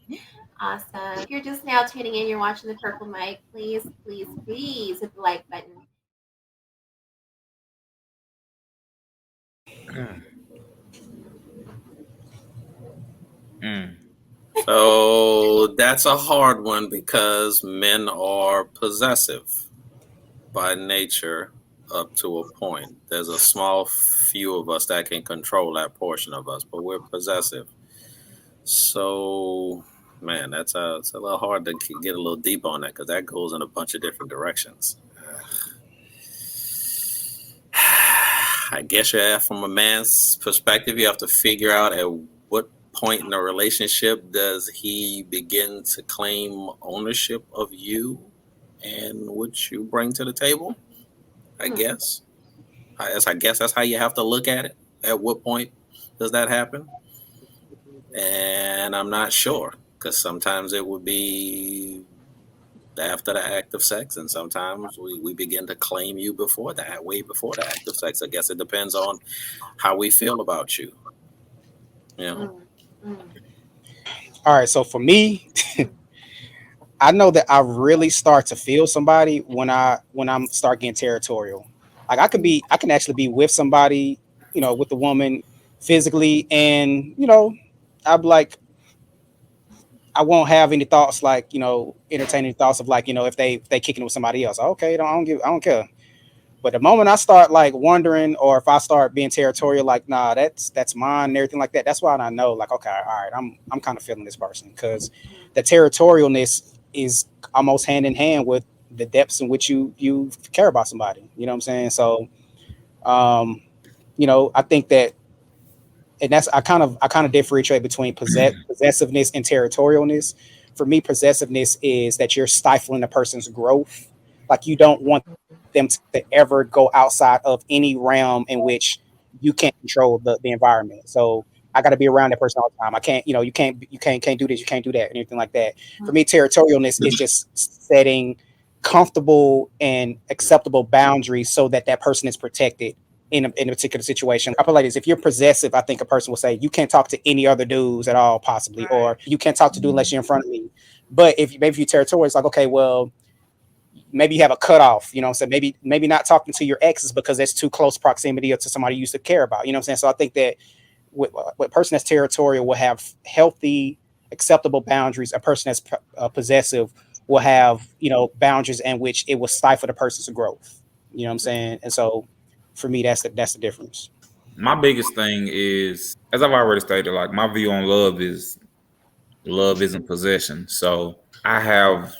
Awesome. If you're just now tuning in, you're watching the Purple Mic, please, please, please hit the like button. So that's a hard one because men are possessive by nature up to a point. There's a small few of us that can control that portion of us, but we're possessive. So, man, it's a little hard to get a little deep on that because that goes in a bunch of different directions. I guess from a man's perspective, you have to figure out at what point in the relationship does he begin to claim ownership of you and what you bring to the table. I guess that's how you have to look at it. At what point does that happen? And I'm not sure, because sometimes it would be after the act of sex, and sometimes we begin to claim you before that, way before the act of sex. I guess it depends on how we feel about you. You know? All right, so for me, I know that I really start to feel somebody when I'm start getting territorial. Like I can actually be with somebody, with the woman physically, and I'm like, I won't have any thoughts like, entertaining thoughts of like, if they kicking it with somebody else. Okay, I don't care. But the moment I start like wondering, or if I start being territorial, like, nah, that's mine and everything like that, that's why I know, like, okay, all right, I'm kind of feeling this person, because the territorialness is almost hand in hand with the depths in which you care about somebody. You know what I'm saying? So, I think that, and that's I kind of differentiate between possessiveness and territorialness. For me, possessiveness is that you're stifling a person's growth. Like you don't want them to ever go outside of any realm in which you can't control the environment. So I got to be around that person all the time. I can't, you can't do this, you can't do that, anything like that. For me, territorialness is just setting comfortable and acceptable boundaries so that that person is protected in a particular situation. I feel like this: if you're possessive, I think a person will say you can't talk to any other dudes at all, possibly, or you can't talk to dude unless you're in front of me. But if you're territorial, it's like, okay, well, maybe you have a cutoff, so maybe not talking to your exes because that's too close proximity to somebody you used to care about. You know what I'm saying? So I think that a person that's territorial will have healthy, acceptable boundaries. A person that's possessive will have, boundaries in which it will stifle the person's growth. You know what I'm saying? And so for me, that's the difference. My biggest thing is, as I've already stated, like my view on love isn't possession. So I have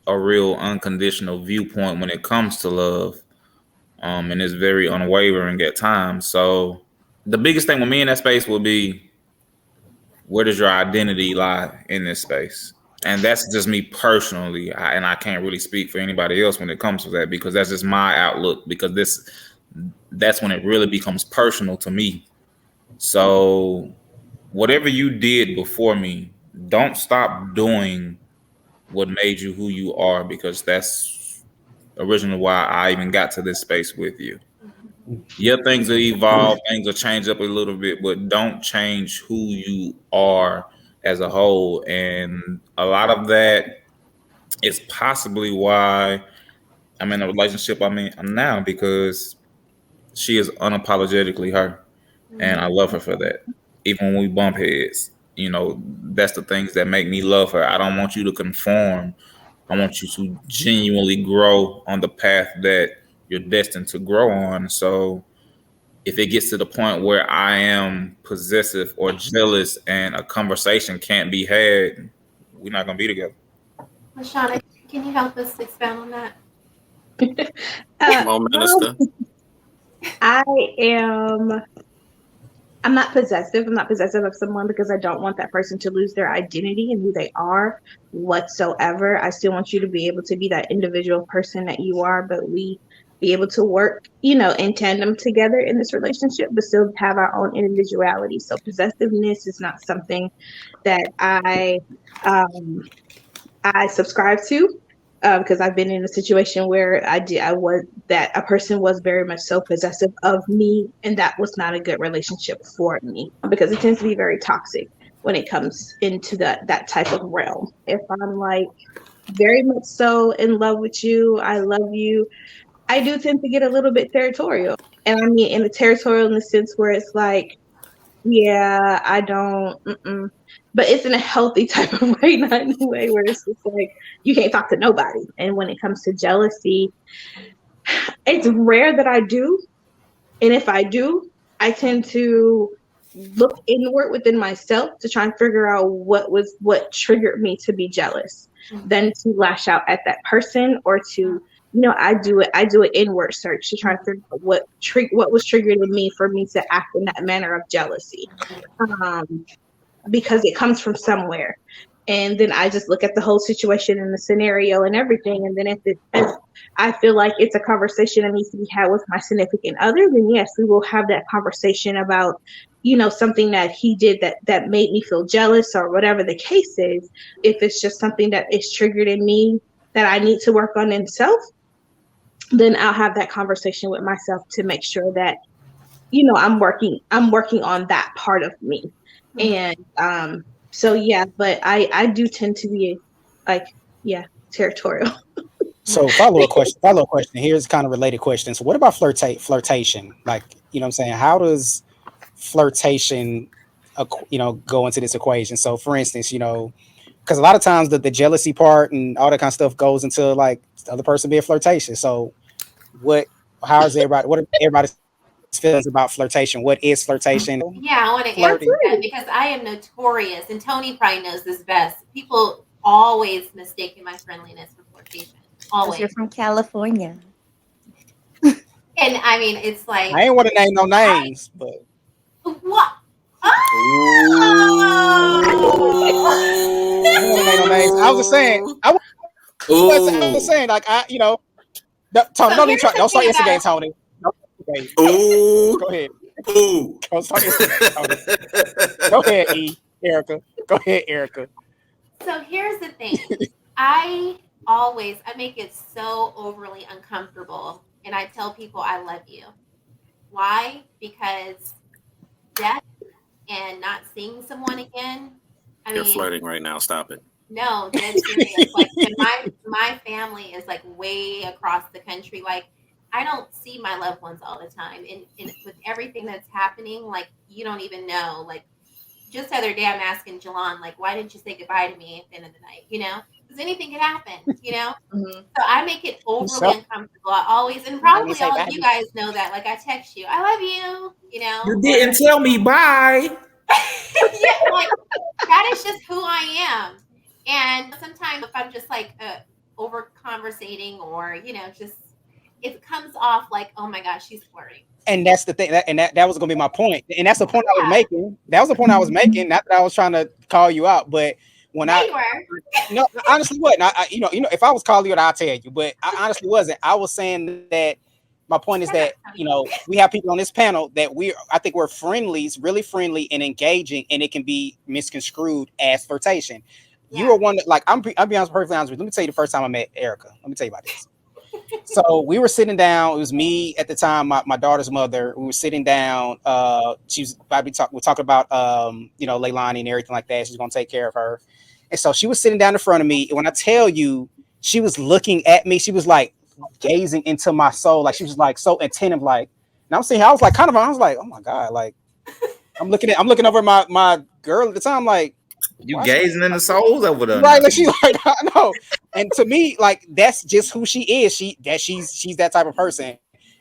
a real unconditional viewpoint when it comes to love. And it's very unwavering at times. So the biggest thing with me in that space will be, where does your identity lie in this space? And that's just me personally, and I can't really speak for anybody else when it comes to that, because that's just my outlook. Because that's when it really becomes personal to me. So whatever you did before me, don't stop doing what made you who you are, because that's originally why I even got to this space with you. Yeah, things will evolve, things will change up a little bit, but don't change who you are as a whole. And a lot of that is possibly why I'm in a relationship I'm now, because she is unapologetically her. And I love her for that. Even when we bump heads, that's the things that make me love her. I don't want you to conform. I want you to genuinely grow on the path that you're destined to grow on. So if it gets to the point where I am possessive or jealous and a conversation can't be had, we're not going to be together. LaShonna, can you help us expand on that? Come on, Minister. I'm not possessive. I'm not possessive of someone because I don't want that person to lose their identity and who they are whatsoever. I still want you to be able to be that individual person that you are, but we be able to work, in tandem together in this relationship, but still have our own individuality. So possessiveness is not something that I subscribe to. Because I've been in a situation where a person was very much so possessive of me, and that was not a good relationship for me because it tends to be very toxic. when it comes into that type of realm. If I'm like very much so in love with you, I love you, I do tend to get a little bit territorial. And I mean in the territorial in the sense where it's like, yeah, I don't, but it's in a healthy type of way, not in a way where it's just like you can't talk to nobody. And when it comes to jealousy, it's rare that I do. And if I do, I tend to look inward within myself to try and figure out what triggered me to be jealous, than to lash out at that person or to, I do an inward search to try to figure out what was triggered in me for me to act in that manner of jealousy, because it comes from somewhere. And then I just look at the whole situation and the scenario and everything. And then if I feel like it's a conversation that needs to be had with my significant other, then yes, we will have that conversation about, something that he did that made me feel jealous or whatever the case is. If it's just something that is triggered in me that I need to work on in self, then I'll have that conversation with myself to make sure that, I'm working on that part of me. And, so yeah, but I do tend to be like, territorial. So follow up question. Here's kind of related question. So what about flirtation? Like, you know what I'm saying? How does flirtation, go into this equation? So for instance, because a lot of times the jealousy part and all that kind of stuff goes into like the other person being flirtatious. So what are everybody's feelings about flirtation? What is flirtation? Yeah, I want to Flirting. answer that because I am notorious, and Tony probably knows this best. People always mistaken my friendliness for flirtation. Always. You're from California. And I mean, it's like, I ain't want to name no names, but what? I don't want to name no names. I was just saying. I was saying, like Tony, don't start instigating, Tony. Ooh. Go ahead. Ooh. Don't start instigating, Tony. Go ahead, Erica. Go ahead, Erica. So here's the thing. I make it so overly uncomfortable, and I tell people I love you. Why? Because death and not seeing someone again. You're flirting right now. Stop it. No, that's serious. Like my family is like way across the country. Like I don't see my loved ones all the time, and with everything that's happening, like you don't even know. Like just the other day, I'm asking Jolon, like, why didn't you say goodbye to me at the end of the night? Because anything could happen. So I make it overly uncomfortable. I always, and probably all of you guys know that. Like I text you, I love you. You didn't tell me bye. Yeah, like that is just who I am. And sometimes if I'm just like over conversating or just it comes off like, oh my gosh, she's flirting. And that's the thing, that was gonna be my point, and that's the point I was making. That was the point I was making. Not that I was trying to call you out, but when no, honestly wasn't. If I was calling you out, I'll tell you. But I honestly wasn't. I was saying that my point is that we have people on this panel that I think we're friendlies, really friendly and engaging, and it can be misconstrued as flirtation. Yeah. You are one that, like, I'll be honest, perfectly honest with you. Let me tell you the first time I met Erica. Let me tell you about this. So we were sitting down. It was me at the time, my daughter's mother. We were sitting down. She was about to we're talking about Leilani and everything like that. She's gonna take care of her. And so she was sitting down in front of me. And when I tell you, she was looking at me, she was like gazing into my soul, like she was like so attentive, like. And I'm seeing, I was like, oh my God, like I'm looking over my girl at the time, like. You gazing in the souls over there, right? Like she's like, I know. And to me, like that's just who she is. She's that type of person.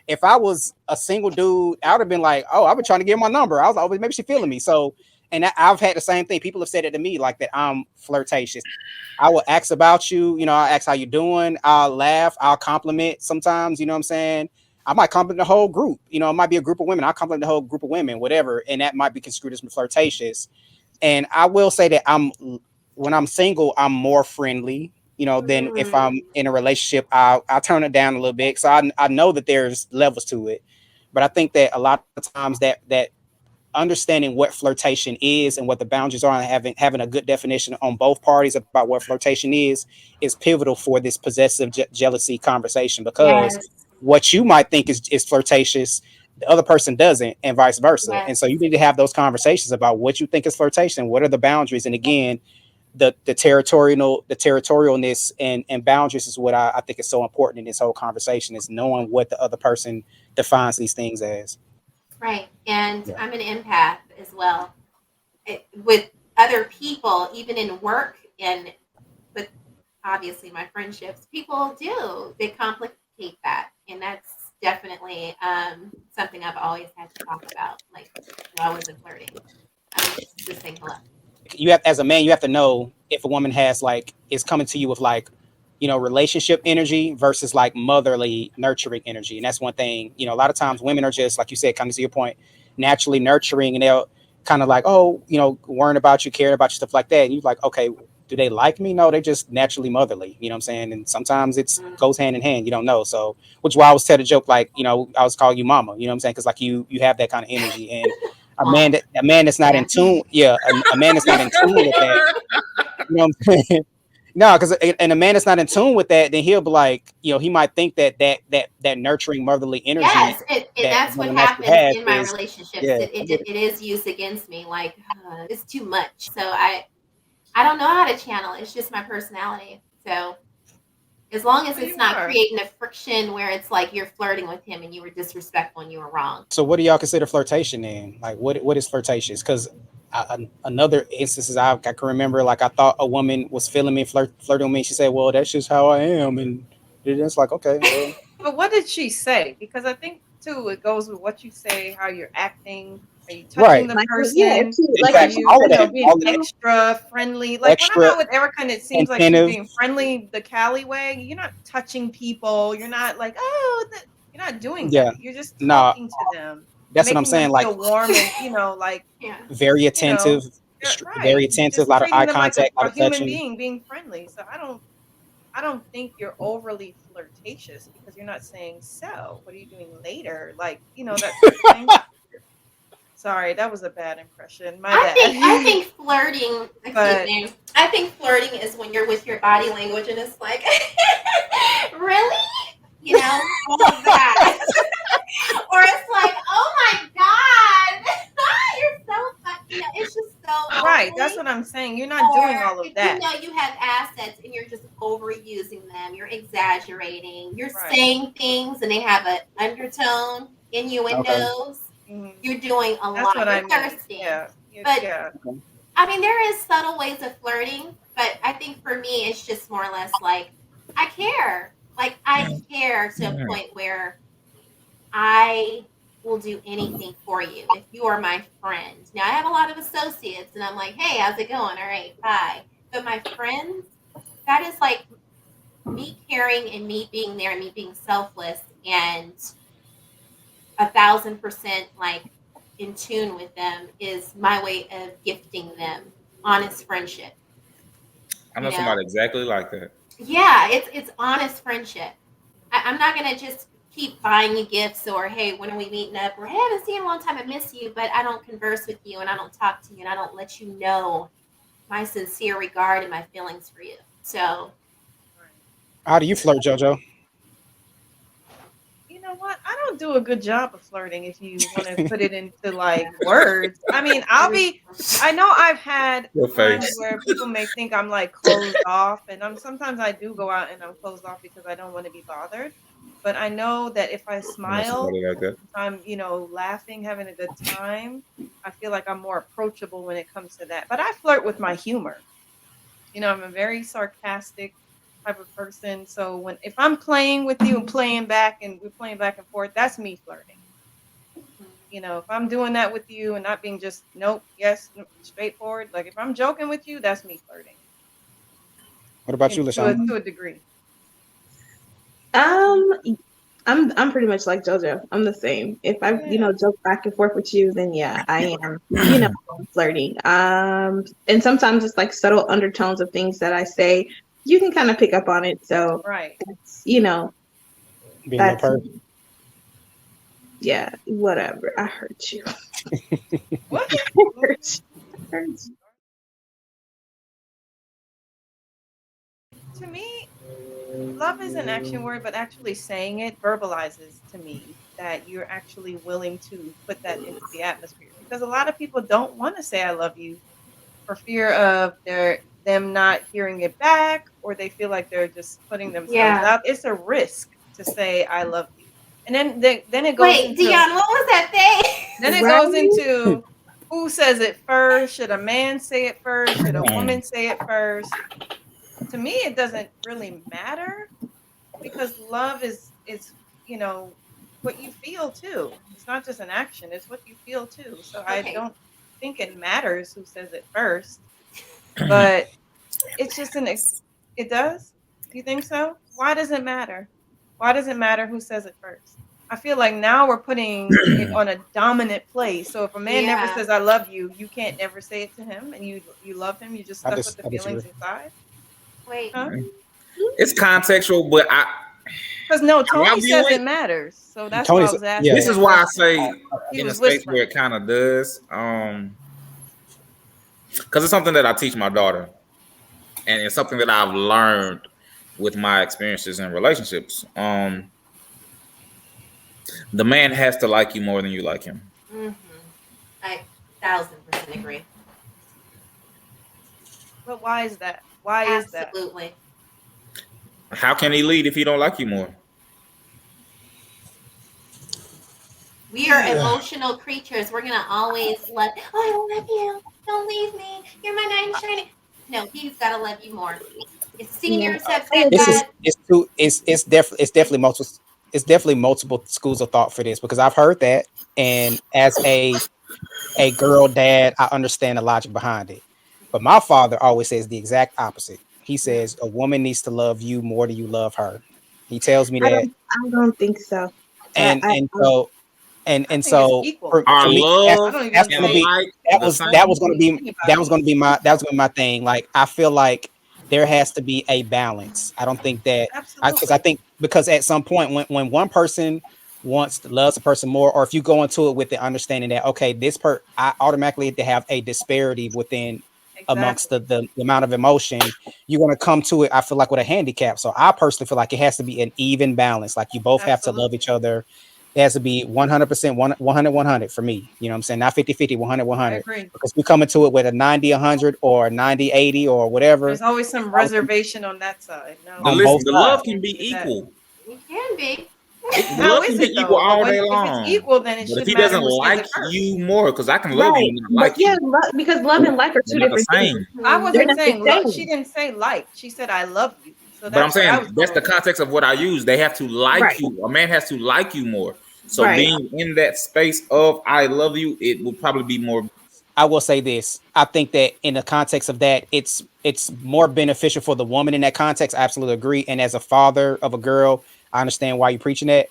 If I was a single dude, I would have been like, oh, I've been trying to get my number. I was like, oh, maybe she's feeling me. So, and I've had the same thing. People have said it to me, like that I'm flirtatious. I will ask about you. I'll ask how you doing. I'll laugh. I'll compliment sometimes. You know what I'm saying? I might compliment the whole group. It might be a group of women. I'll compliment the whole group of women, whatever. And that might be construed as flirtatious. And I will say that when I'm single, I'm more friendly, than if I'm in a relationship. I'll turn it down a little bit. So I know that there's levels to it. But I think that a lot of times that understanding what flirtation is and what the boundaries are, and having a good definition on both parties about what flirtation is pivotal for this possessive jealousy conversation. Because what you might think is flirtatious the other person doesn't, and vice versa. Yes. And so you need to have those conversations about what you think is flirtation, what are the boundaries, and again, the territorialness and boundaries is what I think is so important in this whole conversation, is knowing what the other person defines these things as. Right. And Yeah. I'm an empath as well. With other people, even in work and with obviously my friendships, people do. They complicate that. And that's definitely something I've always had to talk about. Like, I wasn't flirting. I was just saying hello. You have, as a man, you have to know if a woman has like is coming to you with like, relationship energy versus like motherly nurturing energy. And that's one thing, a lot of times women are just like you said, kind of to your point, naturally nurturing, and they'll kind of like, oh, worrying about you, caring about you, stuff like that. And you're like, okay, do they like me? No, they're just naturally motherly, you know what I'm saying? And sometimes it's goes hand in hand, you don't know. So which is why I always tell the joke, like, I was calling you mama, you know what I'm saying? Because like you have that kind of energy. And a man that's not in tune, yeah, a man that's not in tune with that, you know what I'm saying? No, because and a man that's not in tune with that, then he'll be like, he might think that nurturing motherly energy Yes, and that that's what woman naturally happens has in my is, relationships. yeah, It is used against me. Like, it's too much. So I don't know how to channel. It's just my personality. So as long as Well, it's you not are. creating a friction where it's like you're flirting with him and you were disrespectful and you were wrong. So what do y'all consider flirtation then? Like what is flirtatious? Because another instances I can remember, like I thought a woman was feeling me, flirting with me. She said, "Well, that's just how I am," and it's like, okay, well, But what did she say? Because I think too, it goes with what you say, how you're acting. Are you touching right, the Like, yeah, if person? she, like, Are if exactly, she you, all of that, being all of that, extra friendly? Like when I'm extra out with Erica and it seems like she's attentive. being friendly the Cali way, you're not touching people. You're not like, you're not doing Yeah, that. You're just no, talking to them and that's what I'm making them saying. Like feel warm and, like, Yeah. very you know, attentive, you're very right. attentive, Just a lot of eye treating them like contact, a lot a of human touching. being being friendly. So I don't think you're overly flirtatious because you're not saying, "So, what are you doing later?" Like, that sort of thing. Sorry, that was a bad impression. My I bad. think flirting, excuse But me. I think flirting is when you're with your body language and it's like, really? All of that. Or it's like, oh my God, you're so it's just so right, that's overly. what I'm saying. You're not doing Or all of if that. you have assets and you're just overusing them, you're exaggerating, you're Right. saying things and they have an undertone, Okay. innuendos. Mhm. You're doing a That's lot. what I You're mean. thirsting. Yeah. But Yeah. I mean, there is subtle ways of flirting, but I think for me, it's just more or less like I care. Like I care to a point where I will do anything for you if you are my friend. Now, I have a lot of associates, and I'm like, hey, how's it going? All right, bye. But my friends, that is like me caring and me being there and me being selfless and 1,000% like in tune with them is my way of gifting them honest friendship. I You know know, somebody exactly like that. yeah, it's honest friendship. I'm not gonna just keep buying you gifts or hey, when are we meeting up? Or hey, I haven't seen you in a long time, I miss you, but I don't converse with you and I don't talk to you and I don't let you know my sincere regard and my feelings for you. So How do you flirt, JoJo? You know what? I don't do a good job of flirting if you want to put it into like words. I mean, I know I've had Your times face. where people may think I'm like closed off, and sometimes I do go out and I'm closed off because I don't want to be bothered. But I know that if I I know smile, somebody like that. if I'm, laughing, having a good time, I feel like I'm more approachable when it comes to that. But I flirt with my humor. I'm a very sarcastic type of person. So if I'm playing with you and playing back and we're playing back and forth, that's me flirting. If I'm doing that with you and not being just nope, yes, straightforward. Like if I'm joking with you, that's me flirting. What about you, To a LaShonna? to a degree. Um, I'm pretty much like JoJo. I'm the same. If I, Yeah. joke back and forth with you, then yeah, I am, flirting. And sometimes it's like subtle undertones of things that I say. You can kind of pick up on it. So Right. that's, Being your that's, person. yeah, whatever. I hurt you. What? I hurt you. I hurt you. To me, love is an action word, but actually saying it verbalizes to me that you're actually willing to put that into the atmosphere. Because a lot of people don't want to say I love you for fear of them not hearing it back, or they feel like they're just putting themselves Yeah. out. It's a risk to say I love you. And then it goes Wait, into Deon, what was that thing? then it Right? goes into who says it first. Should a man say it first? Should a woman say it first? To me, it doesn't really matter because love is what you feel too. It's not just an action; it's what you feel too. So I Okay. don't think it matters who says it first, but it's just it does. You think so? Why does it matter? Why does it matter who says it first? I feel like now we're putting it on a dominant place. So if a man never Yeah. says "I love you," you can't ever say it to him, and you love him. You just I stuck with the feelings disagree. inside, Wait. huh? It's contextual, but Because no, I Tony view says it. it matters. So that's why I Tony's was asking. yeah. This That is why I question. say He in a was space where whispering. it kind of does, because it's something that I teach my daughter, and it's something that I've learned with my experiences in relationships. The man has to like you more than you like him. Mm-hmm. I 1000% agree. But why is that? Why is that? Absolutely. How can he lead if he don't like you more? We are emotional creatures. We're gonna always love. Oh, I love you. Don't leave me. You're my knight in shining. No, he's gotta love you more. Seniors have I said This agree. is that. it's definitely multiple schools of thought for this because I've heard that, and as a girl dad, I understand the logic behind it. But my father always says the exact opposite. He says a woman needs to love you more than you love her. He tells me that, I don't think so. and I and so and I and think it's so equal. Our for me, I love don't even that's gonna and say be like that the was same. that was gonna be anybody. that was gonna be my thing. Like I feel like there has to be a balance. I don't think that because I Absolutely. think because at some point when one person loves a person more, or if you go into it with the understanding that okay, I automatically have to have a disparity within amongst Exactly. the amount of emotion, you're gonna come to it, I feel like with a handicap. So I personally feel like it has to be an even balance. Like you both have to love Absolutely. each other. It has to be 100%, 100 for me. You know what I'm saying? Not 50-50, 100 I 100. agree. Because we come into it with a 90 100 or 90 80 or whatever There's always some reservation on that side. No, on both The sides. love can be can't do that. equal. It can be. The How love is can be it equal though? But all day if it's long. equal, then it But if shouldn't he matter doesn't who says like it first. you more, because I can love you right, and not but like yeah, you, because love and like are two they're not the different things. same. I Mhm. They're wasn't not the saying love. She same. didn't say like. She said I love you. So But I'm that's where I saying was that's going the with it. context of what I use. They have to like Right, you. A man has to like you more. So right. being in that space of I love you, it will probably be more. I will say this. I think that in the context of that, it's more beneficial for the woman in that context. I absolutely agree. And as a father of a girl, I understand why you're preaching that.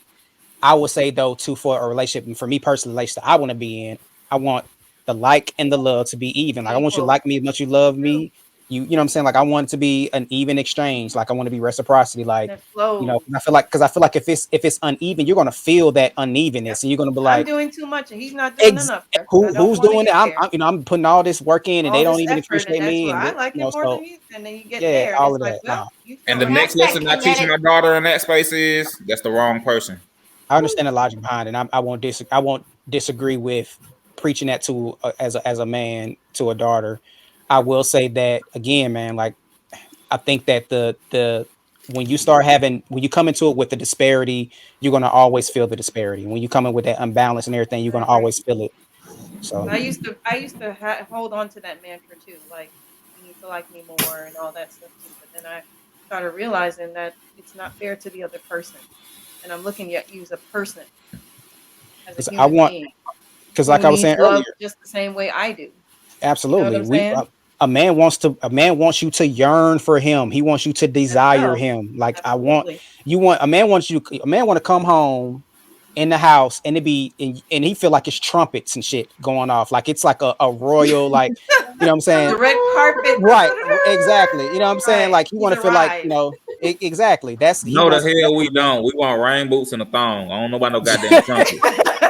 I would say though, too, for a relationship, and for me personally, relationship I want to be in, I want the like and the love to be even. Like I want you to Equal. like me as much as you love Me too. me. You know what I'm saying? Like I want it to be an even exchange. Like I want to be reciprocity. And Like, it flows. and I feel like if it's uneven, you're gonna feel that unevenness, Yep. and you're gonna be I'm like, doing too much and he's not doing enough there. And I don't who's want to doing get it? there. I'm putting all this work in, and they All don't this even effort, and appreciate that's me, why and I like it more so than you. And then you get yeah, there, and all it's of like, that. well, No, you And feel the And like that's next that lesson I teach my kinetic. daughter in that space is that's the wrong person. I understand the logic behind it. I won't disagree with preaching that to as a man to a daughter. I will say that again, man. Like I think that the when you come into it with the disparity, you're gonna always feel the disparity. When you come in with that unbalance and everything, you're I gonna agree. always feel it. So I used to hold on to that mantra too, like you need to like me more and all that stuff too. But then I started realizing that it's not fair to the other person, and I'm looking at you as a person, as a because human being who like I was needs saying love earlier, just the same way I do. You know what absolutely. I'm saying? A man wants you to yearn for him. He wants you to As desire well, him. Like absolutely. a man want to come home in the house and and he feel like it's trumpets and shit going off. Like it's like a royal, like, you know what I'm saying? The red carpet, Right, exactly. You know what I'm saying? right? Like you He's want to feel like, arrived. exactly. He No, the wants hell that's we what man. don't. We want rain boots and a thong. I don't know about no goddamn trumpet.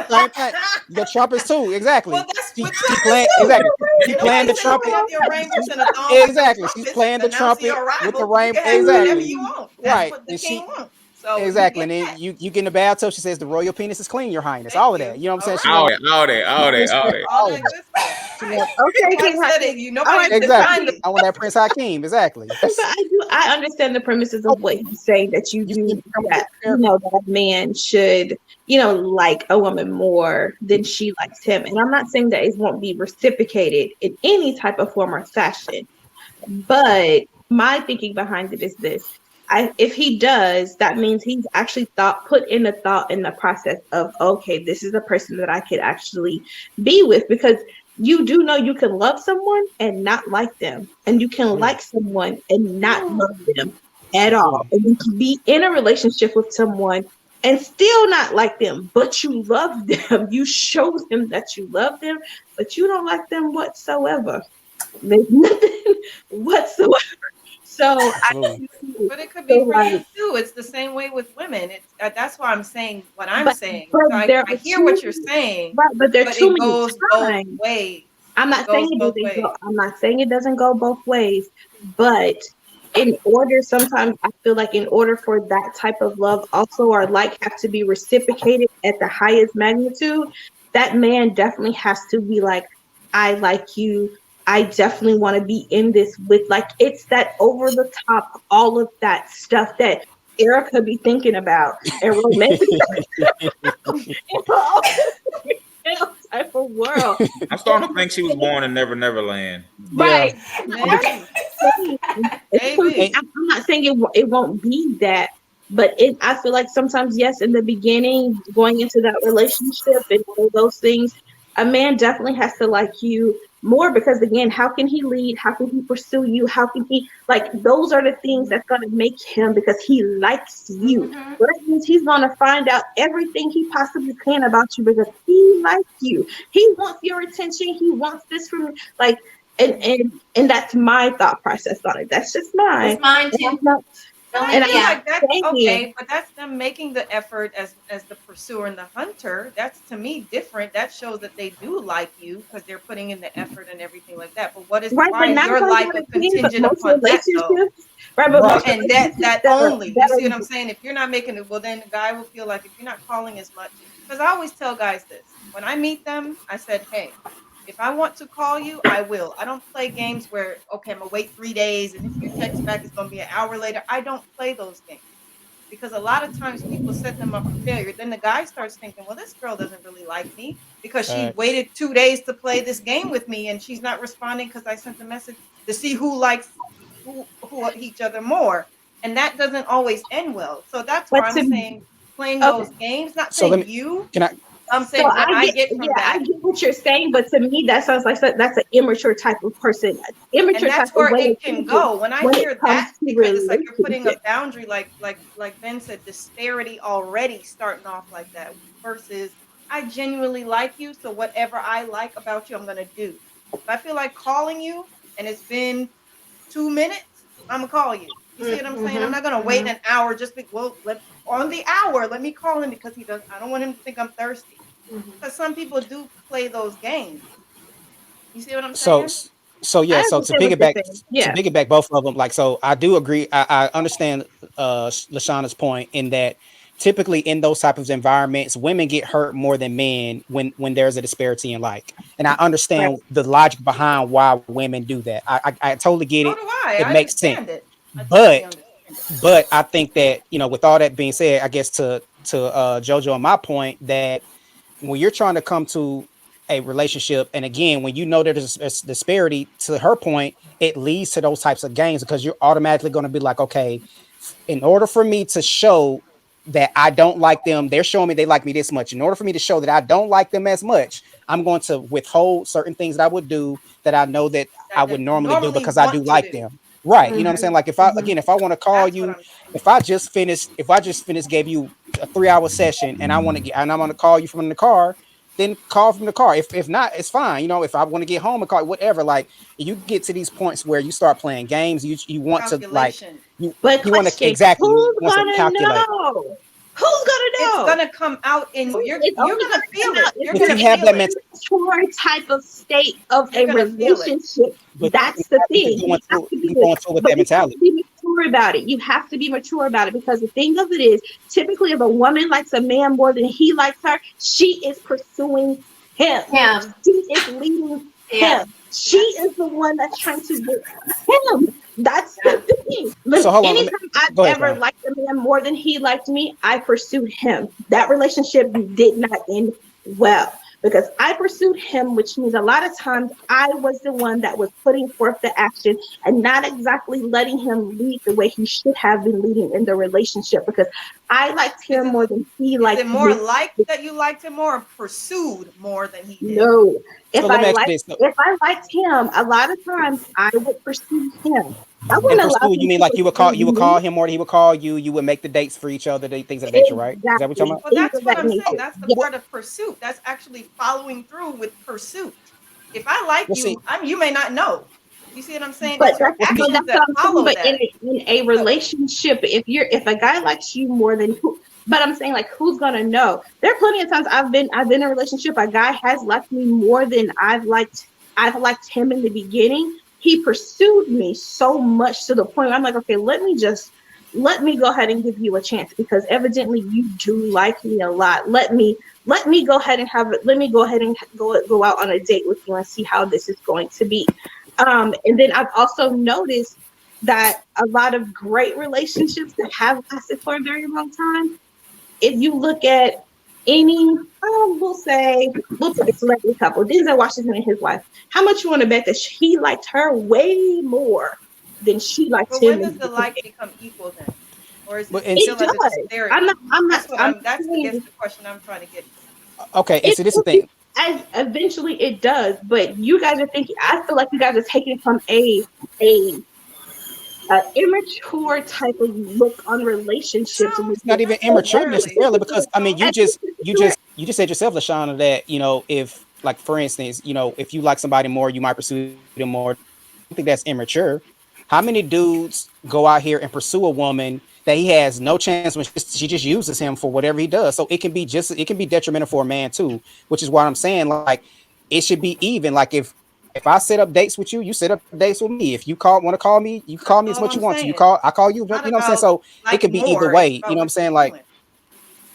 Same thing. The trumpets too, Well, exactly. that's She with she trumpets playing too. exactly. She And playing nobody the said you trumpet. can't have your rainbows and a thong with no Exactly. She's trumpets playing the announcing trumpet your with the arrival. You rain. can have whatever Exactly. you want. That's Right. what the And king wants. So Exactly. And then you get in the bathtub, she says the royal penis is clean, your highness. All of that. You know what I'm saying? She All wants that, all that, all that, all that. all all that of good it. stuff. She Right. wants Okay, Nobody King said Hakeem. it. You All nobody right, defined exactly. the I want that Prince Hakeem. Exactly. but I understand the premises of what he's saying, that you You see do the that, that a man should, like a woman more than she likes him. And I'm not saying that it won't be reciprocated in any type of form or fashion. But my thinking behind it is this. If he does, that means he's actually put in a thought in the process of, okay, this is a person that I could actually be with, because you do know you can love someone and not like them, and you can Yeah. like someone and not love them at all. Absolutely. And you can be in a relationship with someone and still not like them, but you love them. You show them that you love them, but you don't like them whatsoever. There's nothing whatsoever. So Absolutely. But it could be feel for you like, too. It's the same way with women. It's that's why I'm saying what I'm but saying. but So there I are hear what you're too saying, right, but there are but too it many goes both times. ways. I'm It not saying goes it both doesn't go. ways. I'm not saying it doesn't go both ways, but in order, sometimes I feel like in order for that type of love also or like have to be reciprocated at the highest magnitude, that man definitely has to be like, I like you. I definitely want to be in this with, like, it's that over the top, all of that stuff that Erica be thinking about and romantic type of world. I'm starting to think she was born in Never Never Land. Yeah. Right. Maybe. It's something, And I'm not saying it won't be that, but I feel like sometimes, yes, in the beginning, going into that relationship and all those things, a man definitely has to like you more, because again, how can he lead? How can he pursue you? How can he, like, those are the things that's going to make him, because he likes you. Mm-hmm. So that means he's going to find out everything he possibly can about you because he likes you. He wants your attention. He wants this from you. Like, and that's my thought process on it. That's just mine. It's mine And I'm too. not, And I and feel I'm Yeah. like that's saying, okay, but that's them making the effort as the pursuer and the hunter. That's to me different. That shows that they do like you because they're putting in the effort and everything like that. But right, why but is nine your times like out a of ten, but contingent most upon that though? relationships, right, but No, most right. and that relationships that that are only. You see what I'm that saying? If you're not making it, well, then the guy will feel like if you're not calling as much. Because I always tell guys this when I meet them, I said, hey, if I want to call you, I will. I don't play games where okay, I'm gonna wait 3 days, and if you text back, it's gonna be an hour later. I don't play those games because a lot of times people set them up for failure. Then the guy starts thinking, well, this girl doesn't really like me because she Facts. waited 2 days to play this game with me and she's not responding because I sent the message to see who likes who each other more. And that doesn't always end well. So that's but why I'm to saying playing okay. those games, not So let saying me you, can I I'm So saying what I get from I that. get what you're saying, but to me, that sounds like that's an immature type of person, And immature type that's of where way of it can thinking go. When I when it hear comes that, to because it's like you're putting a relationships. boundary, like Ben said, disparity already starting off like that versus I genuinely like you, so whatever I like about you, I'm gonna do. If I feel like calling you and it's been 2 minutes, I'm gonna call you. You see what I'm saying? I'm Mm-hmm. not gonna wait an hour just on the hour. Let me call him because he does. I don't want him to think I'm thirsty. Mm-hmm. Because some people do play those games. You see what I'm so saying? so I yeah, so understand what you're saying. to Yeah, piggyback both of them, like, so I do agree. I understand LaShonna's point in that typically in those type of environments, women get hurt more than men when there's a disparity in like. And I right. understand the logic behind why women do that. I totally get So it. do I. It I makes sense. understand it. I totally But understand it. I think that, with all that being said, I guess to Jojo and my point, that when you're trying to come to a relationship, and again, when you know there's a disparity, to her point, it leads to those types of games because you're automatically going to be like, okay, in order for me to show that I don't like them, they're showing me they like me this much. In order for me to show that I don't like them as much, I'm going to withhold certain things that I would do that I know that I That would they normally do normally because I do want to like do. them. Right. You know what I'm Mm-hmm. saying? Like Mm-hmm. if I want to call That's what you, I'm saying. if I just finished gave you a 3 hour session and I'm gonna call you from the car, then call from the car. If not, it's fine. If I want to get home and call, whatever. Like, you get to these points where you start playing games. You want to, like, Calculation. you But you want to, question: exactly, you who's want to gonna calculate. know? Who's gonna It's know? gonna come out in you're It's you're only gonna gonna feel come out it. if You're If you're you gonna in have feel that an it. mental, immature type of state of You're a gonna feel it. relationship. but That's the you thing. can go You have into to be you can with, go into it with but that we have to mentality. be mature mature about it. You have to be mature about it, because the thing of it is, typically, if a woman likes a man more than he likes her, she is pursuing him. Him. She is leading Yeah. him. She is the one that's trying to get him. That's the thing. So Look, hold on. anytime I've Go ahead, ever Karen. liked a man more than he liked me, I pursued him. That relationship did not end well, because I pursued him, which means a lot of times I was the one that was putting forth the action and not exactly letting him lead the way he should have been leading in the relationship, because I liked Is him it more than he is liked it more me. like that you liked him more, or pursued more than he did? No. So let me ask you this. So, If I liked him, a lot of times I would pursue him. I and wouldn't allow pursue, you him mean to like pursue you would me. call him more than he would call you. You would make the dates for each other, things of that nature, right? Is that what you're talking Exactly. about? Well, Things that's of what that I'm saying. nature. That's the Yes. part of pursuit. That's actually following through with pursuit. If I like Well, see, you, you may not know. You see what I'm saying? But It's your that's actions what that I'm saying. follow But that. in a So, relationship, if a guy likes you more than who, but I'm saying, like, who's gonna know? There are plenty of times I've been in a relationship. A guy has liked me more than I've liked him in the beginning. He pursued me so much to the point where I'm like, okay, let me go ahead and give you a chance, because evidently you do like me a lot. Let me go ahead and go out on a date with you and see how this is going to be. And then I've also noticed that a lot of great relationships that have lasted for a very long time, if you look at any, we'll take a celebrity couple, Denzel Washington and his wife. How much you want to bet that he liked her way more than she liked but him when in does the the like beginning? become equal then? Or is but it and It still at a does. disparity? I'm That's I guess saying the question I'm trying to get to. okay, and it, see, this is the thing. as eventually it does, but you guys are thinking. I feel like you guys are taking from a immature type of look on relationships, No, which It's is not even not immature necessarily. necessarily, because I mean, No. you just said yourself, LaShonna, that if, like, for instance, if you like somebody more, you might pursue them more. I don't think that's immature. How many dudes go out here and pursue a woman that he has no chance when she just uses him for whatever he does? So it can be detrimental for a man too, which is what I'm saying. Like, it should be even. Like, if I set up dates with you, you set up dates with me. If you want to call me, you can That's call me as all much I'm you want to. saying. I call you. It's not You know what I'm saying? about So it like could be either more, it's way. You about know what I'm what you're saying? Like, doing.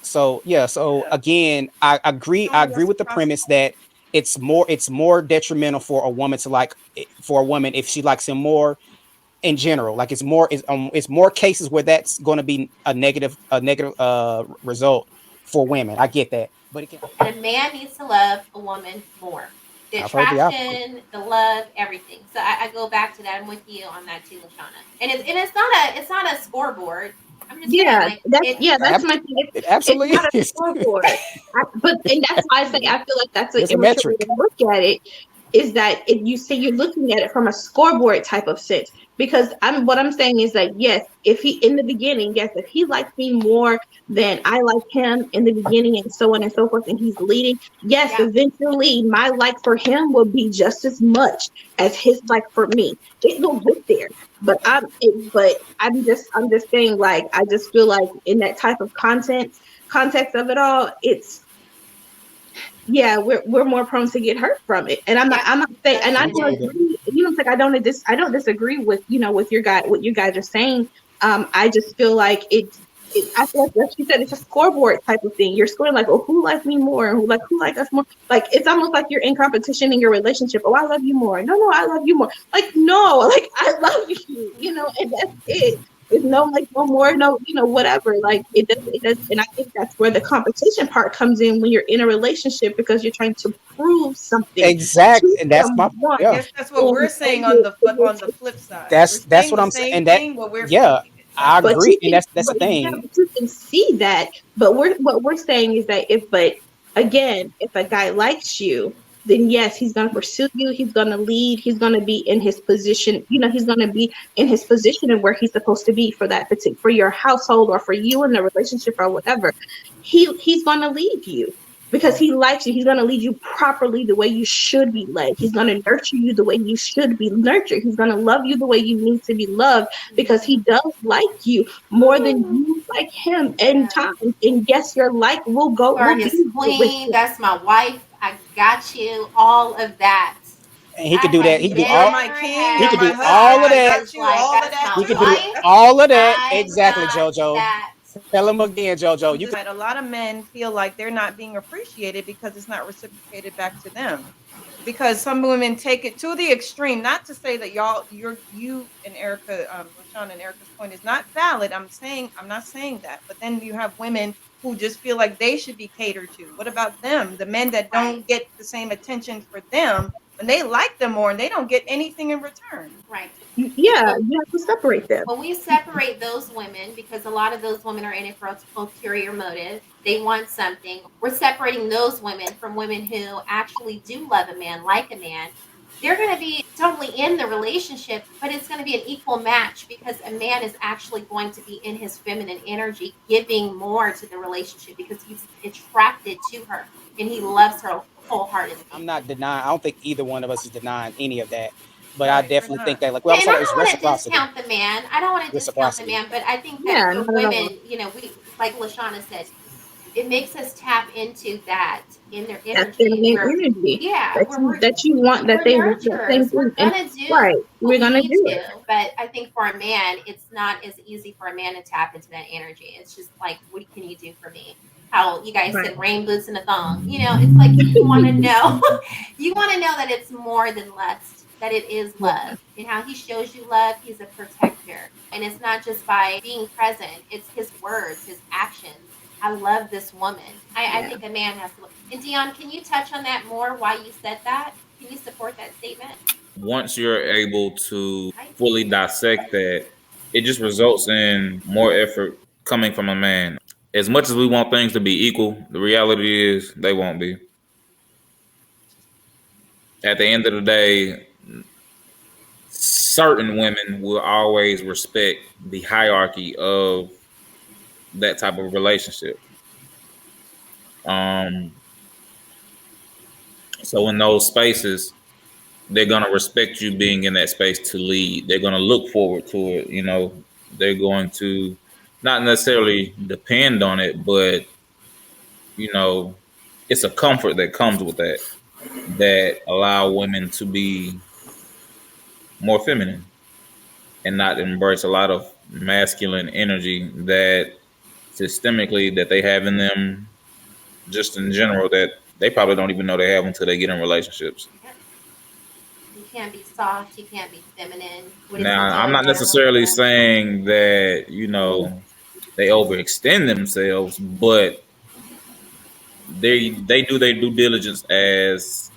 so yeah. So Yeah. again, I agree. I Showing agree with the reciprocity. premise that it's more detrimental for a woman to like for a woman if she likes him more in general. Like, it's more cases where that's going to be a negative result for women. I get that, but it can. And a man needs to love a woman more. The I've heard the opposite. attraction, the love, everything. So I go back to that. I'm with you on that too, LaShawna. And it's not a scoreboard. I'm just saying, Yeah, like that's my thing. It It's absolutely not a is. scoreboard. And that's why I say I feel like that's an It's a immature way metric. to look at it. Is that if you say you're looking at it from a scoreboard type of sense? Because what I'm saying is that, yes, if he in the beginning, yes, if he likes me more than I like him in the beginning, and so on and so forth, and he's leading, yes, yeah. eventually my like for him will be just as much as his like for me. It will get there. But I'm just saying, like, I just feel like in that type of context of it all, it's, yeah, we're more prone to get hurt from it. And Yeah. I'm not saying, and That's I what it don't is. agree, like, I don't disagree with, with what you guys are saying. I just feel like I feel like you said, it's a scoreboard type of thing. You're scoring like, oh, who likes me more, and who like us more. Like, it's almost like you're in competition in your relationship. Oh, I love you more. No, I love you more. Like, no, like, I love you, and that's it. There's no, like, no more, no, whatever. Like, it does, and I think that's where the competition part comes in when you're in a relationship, because you're trying to prove something Exact, to and that's my someone, I yeah. guess that's what we're saying and on the but on the flip side. We're That's saying what the I'm saying. same And that, thing, but we're yeah, flipping it. That's I all. but agree. you And can, that's the yeah, thing. but you can see that. But what we're saying is that, but again, if a guy likes you, then yes, he's gonna pursue you. He's gonna lead. He's gonna be in his position. He's gonna be in his position and where he's supposed to be for that particular, for your household, or for you in the relationship, or whatever. He's gonna lead you. Because he likes you, he's going to lead you properly the way you should be led. He's going to nurture you the way you should be nurtured. He's going to love you the way you need to be loved, because he does like you more than you like him in Yeah. time. And yes, your like You are will be his with queen. him. That's my wife. I got you. All of that. And he I could do that. have He could do You're all. my never king. He You're could my do had all of husband. one I that. got that's you. like, All of that's that He my could too. do wife. all of that. I'm Exactly, not JoJo. that. Tell him again, JoJo. You A lot of men feel like they're not being appreciated because it's not reciprocated back to them. Because some women take it to the extreme. Not to say that you and Erica, LaShonna and Erica's point is not valid. I'm not saying that. But then you have women who just feel like they should be catered to. What about them? The men that Right. don't get the same attention for them when they like them more and they don't get anything in return. Right. Yeah, you have to separate them. When we separate those women, because a lot of those women are in it for ulterior motive, they want something. We're separating those women from women who actually do love a man, like a man. They're going to be totally in the relationship, but it's going to be an equal match because a man is actually going to be in his feminine energy, giving more to the relationship because he's attracted to her and he loves her wholeheartedly. I'm not denying. I don't think either one of us is denying any of that. But I Right, we're definitely think not. that, like we Yeah, always and I talk about, is don't want to reciprocity. discount the man. I don't want to discount the Reciprocity. man, but I think that Yeah, for not at all. women, we like LaShonna said, it makes us tap into that in their That energy feminine where energy yeah, that where we're you want, that we're they want that same nurturers. We're thing, and gonna do right, what we're we gonna need do to. it. But I think for a man, it's not as easy for a man to tap into that energy. It's just like, what can you do for me? How you guys Right. said rain boots and a thong. It's like you want to know. You want to know that it's more than lust, that it is love. And how he shows you love, he's a protector. And it's not just by being present, it's his words, his actions. I love this woman. I Yeah. think a man has to. And Deon, can you touch on that more? Why you said that? Can you support that statement? Once you're able to fully dissect that, it just results in more effort coming from a man. As much as we want things to be equal, the reality is they won't be. At the end of the day, certain women will always respect the hierarchy of that type of relationship. Um, so in those spaces, they're gonna respect you being in that space to lead. They're gonna look forward to it. They're going to not necessarily depend on it, but you know, it's a comfort that comes with that allow women to be more feminine and not embrace a lot of masculine energy that systemically that they have in them, just in general, that they probably don't even know they have until they get in relationships. You can't be soft. You can't be feminine. What is it Now, I'm doing, not Darla? necessarily saying that they overextend themselves, but they do their due diligence as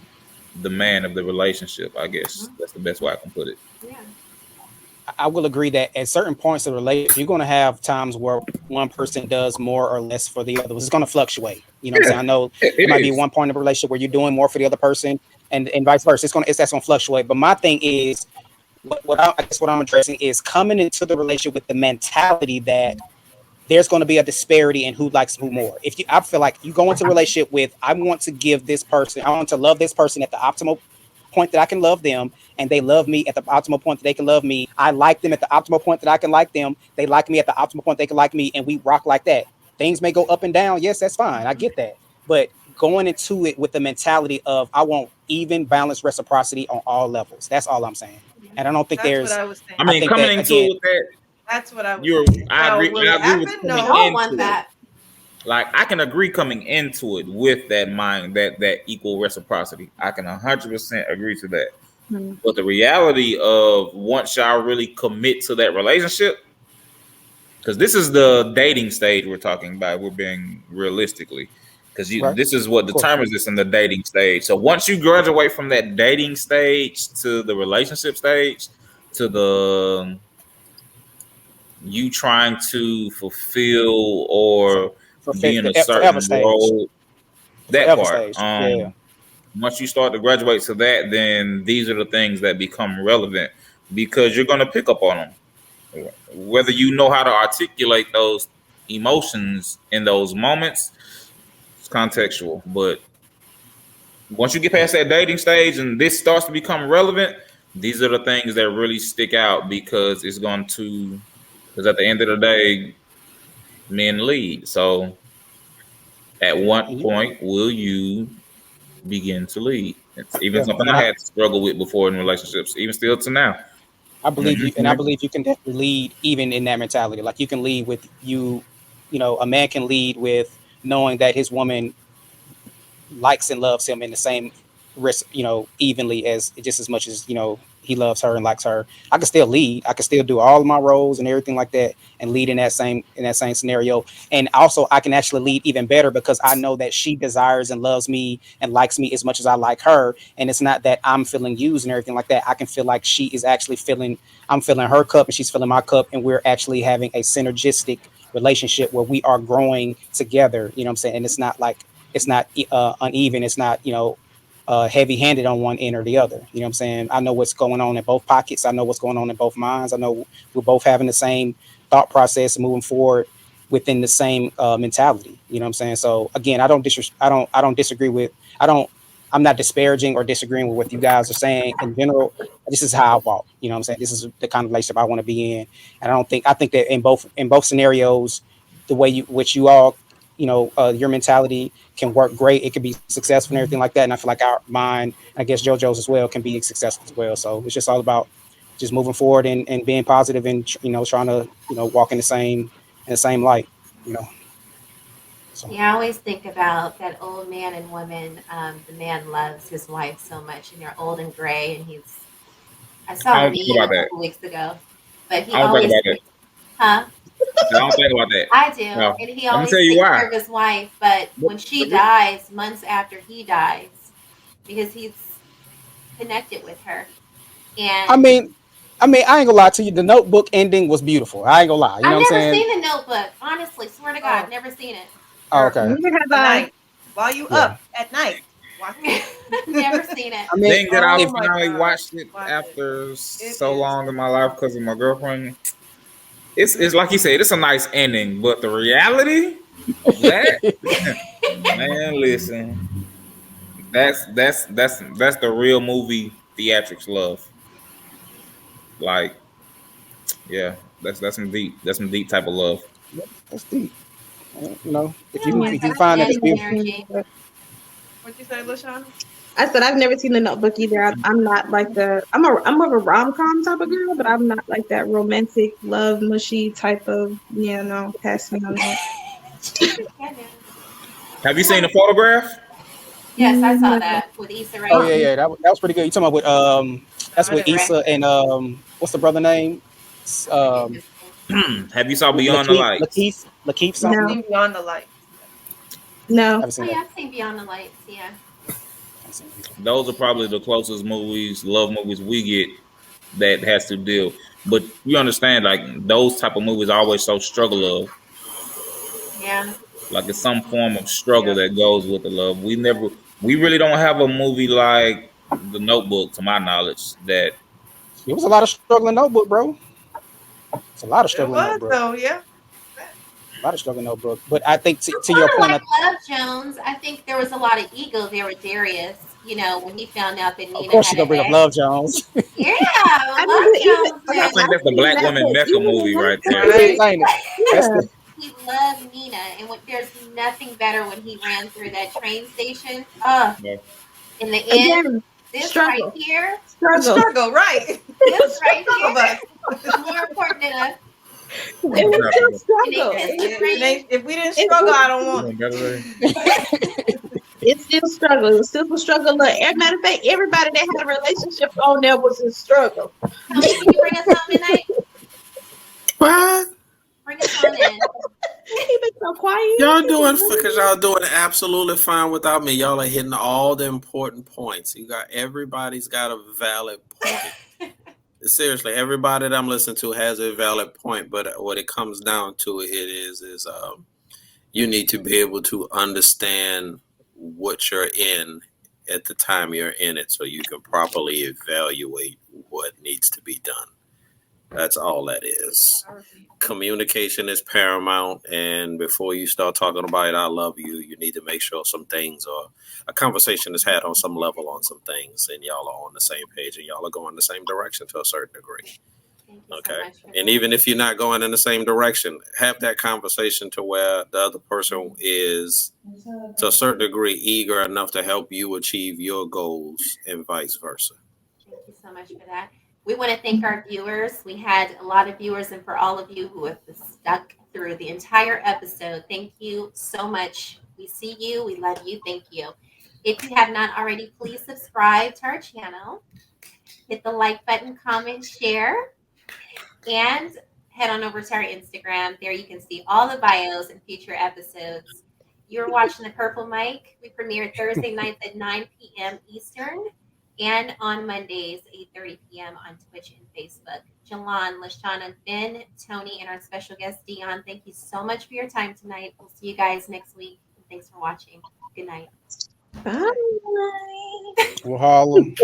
the man of the relationship. I guess Mhm. that's the best way I can put it. Yeah. I will agree that at certain points of the relationship, you're going to have times where one person does more or less for the other. It's going to fluctuate. You know what I'm saying? I know it might be one point of a relationship where you're doing more for the other person, and vice versa. That's going to fluctuate. But my thing is, I guess what I'm addressing is coming into the relationship with the mentality that there's going to be a disparity in who likes who more. I feel like you go into a relationship with, I want to give this person, I want to love this person at the optimal point that I can love them, and they love me at the optimal point that they can love me. I like them at the optimal point that I can like them. They like me at the optimal point they can like me, and we rock like that. Things may go up and down. Yes, that's fine. I get that. But going into it with the mentality of, I want even balanced reciprocity on all levels. That's all I'm saying. And I don't think That's what there's, I was I saying. I mean, think coming that into again, it with that, That's what I was saying. I Now, agree. will I it agree with happen? coming We all No. want into it. that. Like I can agree coming into it with that mind, that equal reciprocity. I can 100% agree to that. Mhm. But the reality of once y'all really commit to that relationship, because this is the dating stage we're talking about, we're being realistically, because right? this is what Of course. determines this in the dating stage. So once you graduate from that dating stage to the relationship stage, to the you trying to fulfill or For be in a forever certain stage. role, that Forever part. stage. Yeah. Once you start to graduate to that, then these are the things that become relevant because you're going to pick up on them. Whether you know how to articulate those emotions in those moments, it's contextual. But once you get past that dating stage and this starts to become relevant, these are the things that really stick out because it's going to, because at the end of the day, men lead. So at what And point will you begin to lead? It's even Yeah, something and I had to struggle with before in relationships, even still to now. I believe you, and I Mhm. believe you can definitely lead even in that mentality. Like you can lead with you, a man can lead with knowing that his woman likes and loves him in the same risk, evenly as just as much as he loves her and likes her. I can still lead. I can still do all of my roles and everything like that, and lead in that same scenario. And also, I can actually lead even better because I know that she desires and loves me and likes me as much as I like her. And it's not that I'm feeling used and everything like that. I can feel like she is actually feeling. I'm filling her cup and she's filling my cup, and we're actually having a synergistic relationship where we are growing together. You know what I'm saying? And it's not uneven. It's not heavy handed on one end or the other. You know what I'm saying? I know what's going on in both pockets. I know what's going on in both minds. I know we're both having the same thought process and moving forward within the same mentality. You know what I'm saying? So again, I don't disagree with. I don't. I'm not disparaging or disagreeing with what you guys are saying in general. This is how I walk. You know what I'm saying? This is the kind of relationship I want to be in. And I think that in both scenarios, the way which you all, your mentality can work great. It can be successful and everything like that. And I feel like our mine, I guess JoJo's as well, can be successful as well. So it's just all about just moving forward and being positive and trying to walk in the same light. You know. So Yeah, I always think about that old man and woman. The man loves his wife so much, and they're old and gray, and I I saw a don't think meme about a that. couple weeks ago, but he I don't think always about that. takes, huh? I said I don't think about that. I do, No, and he I'm gonna always tell you takes why. care of his wife. But But, when she but this- dies, months after he dies, because he's connected with her, I and mean, I ain't gonna lie to you. The Notebook ending was beautiful. I ain't gonna lie. You know I've what I'm never saying? seen The Notebook. Honestly, swear to God, Oh, never seen it. Oh, girl, okay. Neither have I. tonight while you Yeah. up at night, watch Never it. seen it. I mean, Being that I Oh if my finally god, watched it watch it. after It so is. long in my life because of my girlfriend, it's like you said, it's a nice ending. But the reality of that, man, listen, that's the real movie theatrics love. Like, yeah, that's some deep type of love. that's deep. If Yeah, you Yeah, more if you such I've find that love it's and never beautiful, seen energy. it. What'd you say, LaShonna? I said I've never seen the Notebook either. I'm not like I'm more of a rom com type of girl, but I'm not like that romantic love mushy type of no, pass me on that. Yeah, no. Have you I seen the haven't. photograph? Yes, I saw No. that with Issa oh Rae. yeah, yeah, that was pretty good. You talking about with No, that's I with didn't. Right. Issa and what's the brother name? I forget Um, his name. Have you saw Beyond the Lakeith, Lights? Lakeith, Lakeith I've No. something. seen Beyond the Lights. I No. haven't Oh seen that. yeah, I've seen Beyond the Lights. Yeah. I haven't seen it either. Those are probably the closest movies, love movies we get that has to deal. But you understand, like those type of movies always show struggle of, Yeah. like it's some form of struggle Yeah. that goes with the love. We really don't have a movie like The Notebook, to my knowledge. That It was a lot of struggling notebook, bro. It's a lot of It struggling was notebook. though, yeah. A lot of struggling notebook. But I think to your Sort of point, like Love Jones. I think there was a lot of ego there with Darius. When he found out that of Nina course had you're gonna an bring up ex. Love Jones. Yeah, I mean, Love but even Jones, okay, I man. think I've that's the seen black that, woman but Mecca even movie in that right It there. is, Right. ain't it? That's yeah, the He loved Nina, and there's nothing better when he ran through that train station. Ugh. Yeah. In the end, again, this right struggle, here, The struggle. struggle, right. this The right struggle here bus. is more important than a It was still and they struggle. kiss in the It rain. ain't, if we didn't It struggle, was I don't You want know it. better. it's still struggle. It was still a struggle. Look, as a matter of fact, everybody that had a relationship on there was a struggle. Tony, can you bring us home tonight? What? Bring us home in. He been so quiet. Y'all doing because y'all doing absolutely fine without me. Y'all are hitting all the important points. Everybody's got a valid point. Seriously, everybody that I'm listening to has a valid point. But what it comes down to is you need to be able to understand what you're in at the time you're in it, so you can properly evaluate what needs to be done. That's all that is. I repeat. Communication is paramount, and before you start talking about I love you, you need to make sure some things or a conversation is had on some level on some things, and y'all are on the same page and y'all are going the same direction to a certain degree. Thank you so Okay. much for And that. even if you're not going in the same direction, have that conversation to where the other person is, to a certain degree, eager enough to help you achieve your goals and vice versa. Thank you so much for that. We want to thank our viewers. We had a lot of viewers, and for all of you who have stuck through the entire episode, thank you so much. We see you. We love you. Thank you. If you have not already, please subscribe to our channel. Hit the like button, comment, share, and head on over to our Instagram. There you can see all the bios and future episodes. You're watching The Purple Mic. We premiere Thursday nights at 9 p.m. Eastern and on Mondays, 8:30 p.m. on Twitch and Facebook. Jolon, LaShonna, Ben, Tony, and our special guest, Deon, thank you so much for your time tonight. We'll see you guys next week. And thanks for watching. Good night. Bye. Well, Harlem.